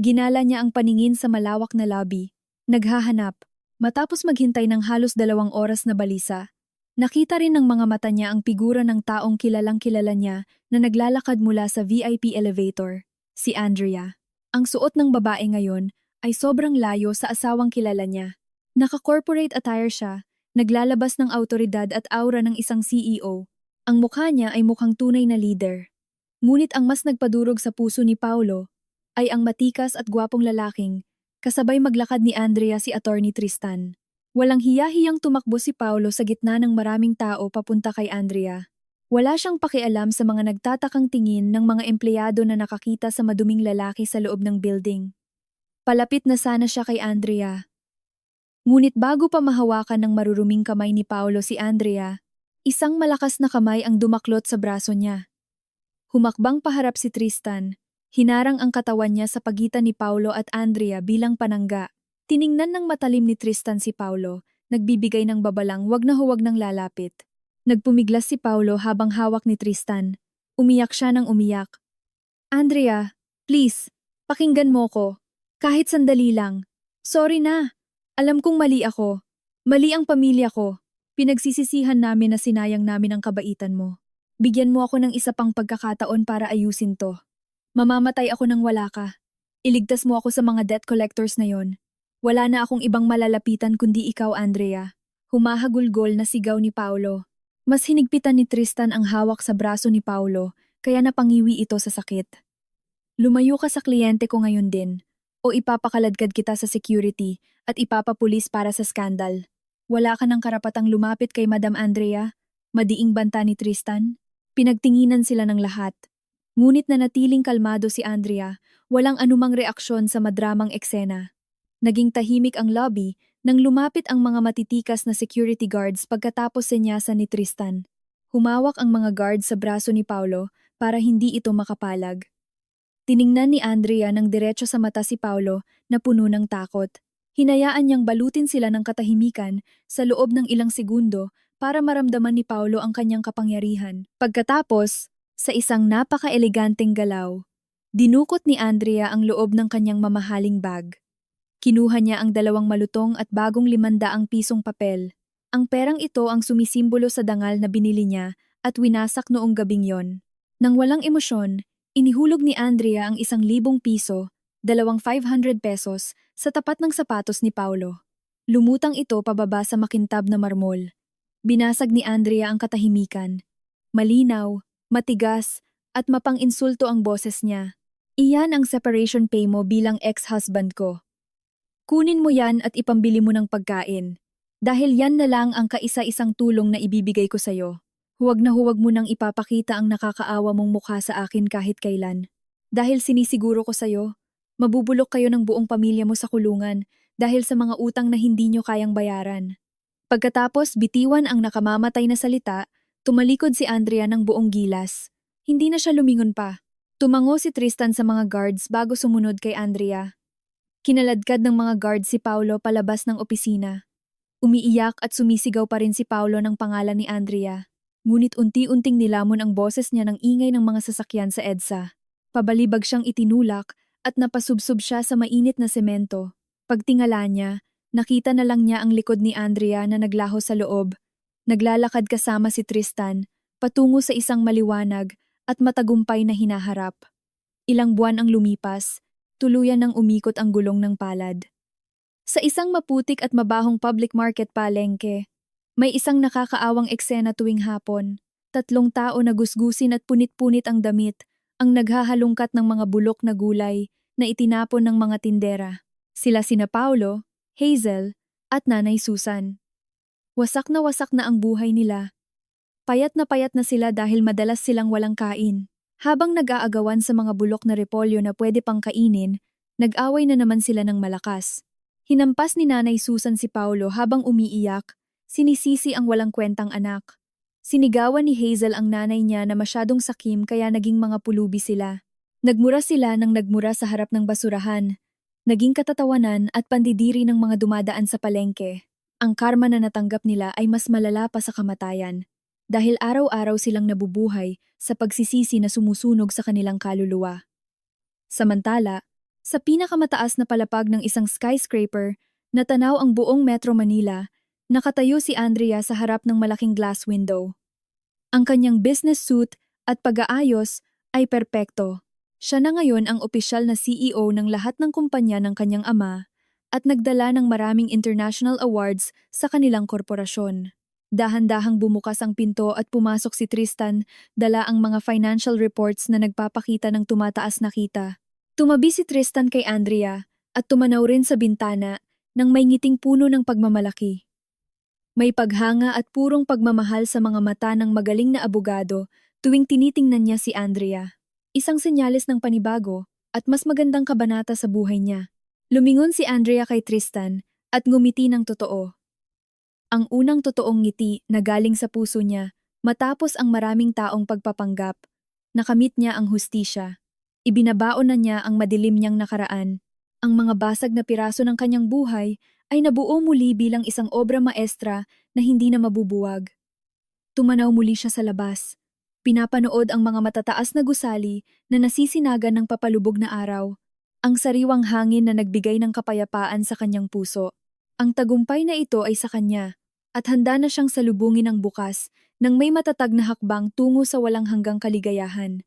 Ginala niya ang paningin sa malawak na lobby. Naghahanap. Matapos maghintay ng halos 2 oras na balisa, nakita rin ng mga mata niya ang figura ng taong kilalang-kilala niya na naglalakad mula sa VIP elevator, si Andrea. Ang suot ng babae ngayon ay sobrang layo sa asawang kilala niya. Naka-corporate attire siya, naglalabas ng awtoridad at aura ng isang CEO. Ang mukha niya ay mukhang tunay na leader. Ngunit ang mas nagpadurog sa puso ni Paulo ay ang matikas at gwapong lalaking kasabay maglakad ni Andrea si Attorney Tristan. Walang hiya-hiyang tumakbo si Paolo sa gitna ng maraming tao papunta kay Andrea. Wala siyang pakialam sa mga nagtatakang tingin ng mga empleyado na nakakita sa maduming lalaki sa loob ng building. Palapit na sana siya kay Andrea. Ngunit bago pa mahawakan ng maruruming kamay ni Paolo si Andrea, isang malakas na kamay ang dumaklot sa braso niya. Humakbang paharap si Tristan. Hinarang ang katawan niya sa pagitan ni Paolo at Andrea bilang panangga. Tiningnan ng matalim ni Tristan si Paolo, nagbibigay ng babalang wag na huwag nang lalapit. Nagpumiglas si Paolo habang hawak ni Tristan. Umiyak siya ng umiyak. Andrea, please, pakinggan mo ko. Kahit sandali lang. Sorry na. Alam kong mali ako. Mali ang pamilya ko. Pinagsisisihan namin na sinayang namin ang kabaitan mo. Bigyan mo ako ng isa pang pagkakataon para ayusin to. Mamamatay ako nang wala ka. Iligtas mo ako sa mga debt collectors na yon. Wala na akong ibang malalapitan kundi ikaw, Andrea. Humahagulgol na sigaw ni Paolo. Mas hinigpitan ni Tristan ang hawak sa braso ni Paolo, kaya napangiwi ito sa sakit. Lumayo ka sa kliyente ko ngayon din, o ipapakaladkad kita sa security at ipapapulis para sa skandal. Wala ka ng karapatang lumapit kay Madam Andrea, madiing banta ni Tristan. Pinagtinginan sila ng lahat. Ngunit nanatiling kalmado si Andrea, walang anumang reaksyon sa madramang eksena. Naging tahimik ang lobby nang lumapit ang mga matitikas na security guards pagkatapos senyasan ni Tristan. Humawak ang mga guards sa braso ni Paolo para hindi ito makapalag. Tiningnan ni Andrea ng diretso sa mata si Paolo na puno ng takot. Hinayaan niyang balutin sila ng katahimikan sa loob ng ilang segundo para maramdaman ni Paolo ang kanyang kapangyarihan. Pagkatapos, sa isang napaka-eleganteng galaw, dinukot ni Andrea ang loob ng kanyang mamahaling bag. Kinuha niya ang 2 malutong at bagong 500 pisong papel. Ang perang ito ang sumisimbolo sa dangal na binili niya at winasak noong gabing yon. Nang walang emosyon, inihulog ni Andrea ang 1,000 piso, 500 pesos, sa tapat ng sapatos ni Paolo. Lumutang ito pababa sa makintab na marmol. Binasag ni Andrea ang katahimikan. Malinaw, matigas, at mapang-insulto ang boses niya. Iyan ang separation pay mo bilang ex-husband ko. Kunin mo yan at ipambili mo ng pagkain. Dahil yan na lang ang kaisa-isang tulong na ibibigay ko sa'yo. Huwag na huwag mo nang ipapakita ang nakakaawa mong mukha sa akin kahit kailan. Dahil sinisiguro ko sa'yo, mabubulok kayo ng buong pamilya mo sa kulungan dahil sa mga utang na hindi nyo kayang bayaran. Pagkatapos bitiwan ang nakamamatay na salita, tumalikod si Andrea ng buong gilas. Hindi na siya lumingon pa. Tumango si Tristan sa mga guards bago sumunod kay Andrea. Kinaladkad ng mga guards si Paolo palabas ng opisina. Umiiyak at sumisigaw pa rin si Paolo ng pangalan ni Andrea. Ngunit unti-unting nilamon ang boses niya ng ingay ng mga sasakyan sa EDSA. Pabalibag siyang itinulak at napasubsob siya sa mainit na semento. Pagtingala niya, nakita na lang niya ang likod ni Andrea na naglaho sa loob. Naglalakad kasama si Tristan, patungo sa isang maliwanag at matagumpay na hinaharap. Ilang buwan ang lumipas, tuluyan ng umikot ang gulong ng palad. Sa isang maputik at mabahong public market palengke, may isang nakakaawang eksena tuwing hapon. 3 tao na gusgusin at punit-punit ang damit, ang naghahalungkat ng mga bulok na gulay na itinapon ng mga tindera. Sila sina Paolo, Hazel, at Nanay Susan. Wasak na ang buhay nila. Payat na sila dahil madalas silang walang kain. Habang nag-aagawan sa mga bulok na repolyo na pwede pang kainin, nag-away na naman sila ng malakas. Hinampas ni Nanay Susan si Paolo habang umiiyak, sinisisi ang walang kwentang anak. Sinigawan ni Hazel ang nanay niya na masyadong sakim kaya naging mga pulubi sila. Nagmura sila nang nagmura sa harap ng basurahan. Naging katatawanan at pandidiri ng mga dumadaan sa palengke. Ang karma na natanggap nila ay mas malala pa sa kamatayan. Dahil araw-araw silang nabubuhay sa pagsisisi na sumusunog sa kanilang kaluluwa. Samantala, sa pinakamataas na palapag ng isang skyscraper, natanaw ang buong Metro Manila, nakatayo si Andrea sa harap ng malaking glass window. Ang kanyang business suit at pag-aayos ay perpekto. Siya na ngayon ang opisyal na CEO ng lahat ng kumpanya ng kanyang ama at nagdala ng maraming international awards sa kanilang korporasyon. Dahan-dahang bumukas ang pinto at pumasok si Tristan, dala ang mga financial reports na nagpapakita ng tumataas na kita. Tumabi si Tristan kay Andrea at tumanaw rin sa bintana nang may ngiting puno ng pagmamalaki. May paghanga at purong pagmamahal sa mga mata ng magaling na abogado tuwing tinitingnan niya si Andrea. Isang senyales ng panibago at mas magandang kabanata sa buhay niya. Lumingon si Andrea kay Tristan at ngumiti ng totoo. Ang unang totoong ngiti na galing sa puso niya matapos ang maraming taong pagpapanggap. Nakamit niya ang hustisya. Ibinabaon na niya ang madilim niyang nakaraan. Ang mga basag na piraso ng kanyang buhay ay nabuo muli bilang isang obra maestra na hindi na mabubuwag. Tumanaw muli siya sa labas. Pinapanood ang mga matataas na gusali na nasisinagan ng papalubog na araw. Ang sariwang hangin na nagbigay ng kapayapaan sa kanyang puso. Ang tagumpay na ito ay sa kanya at handa na siyang salubungin ng bukas nang may matatag na hakbang tungo sa walang hanggang kaligayahan.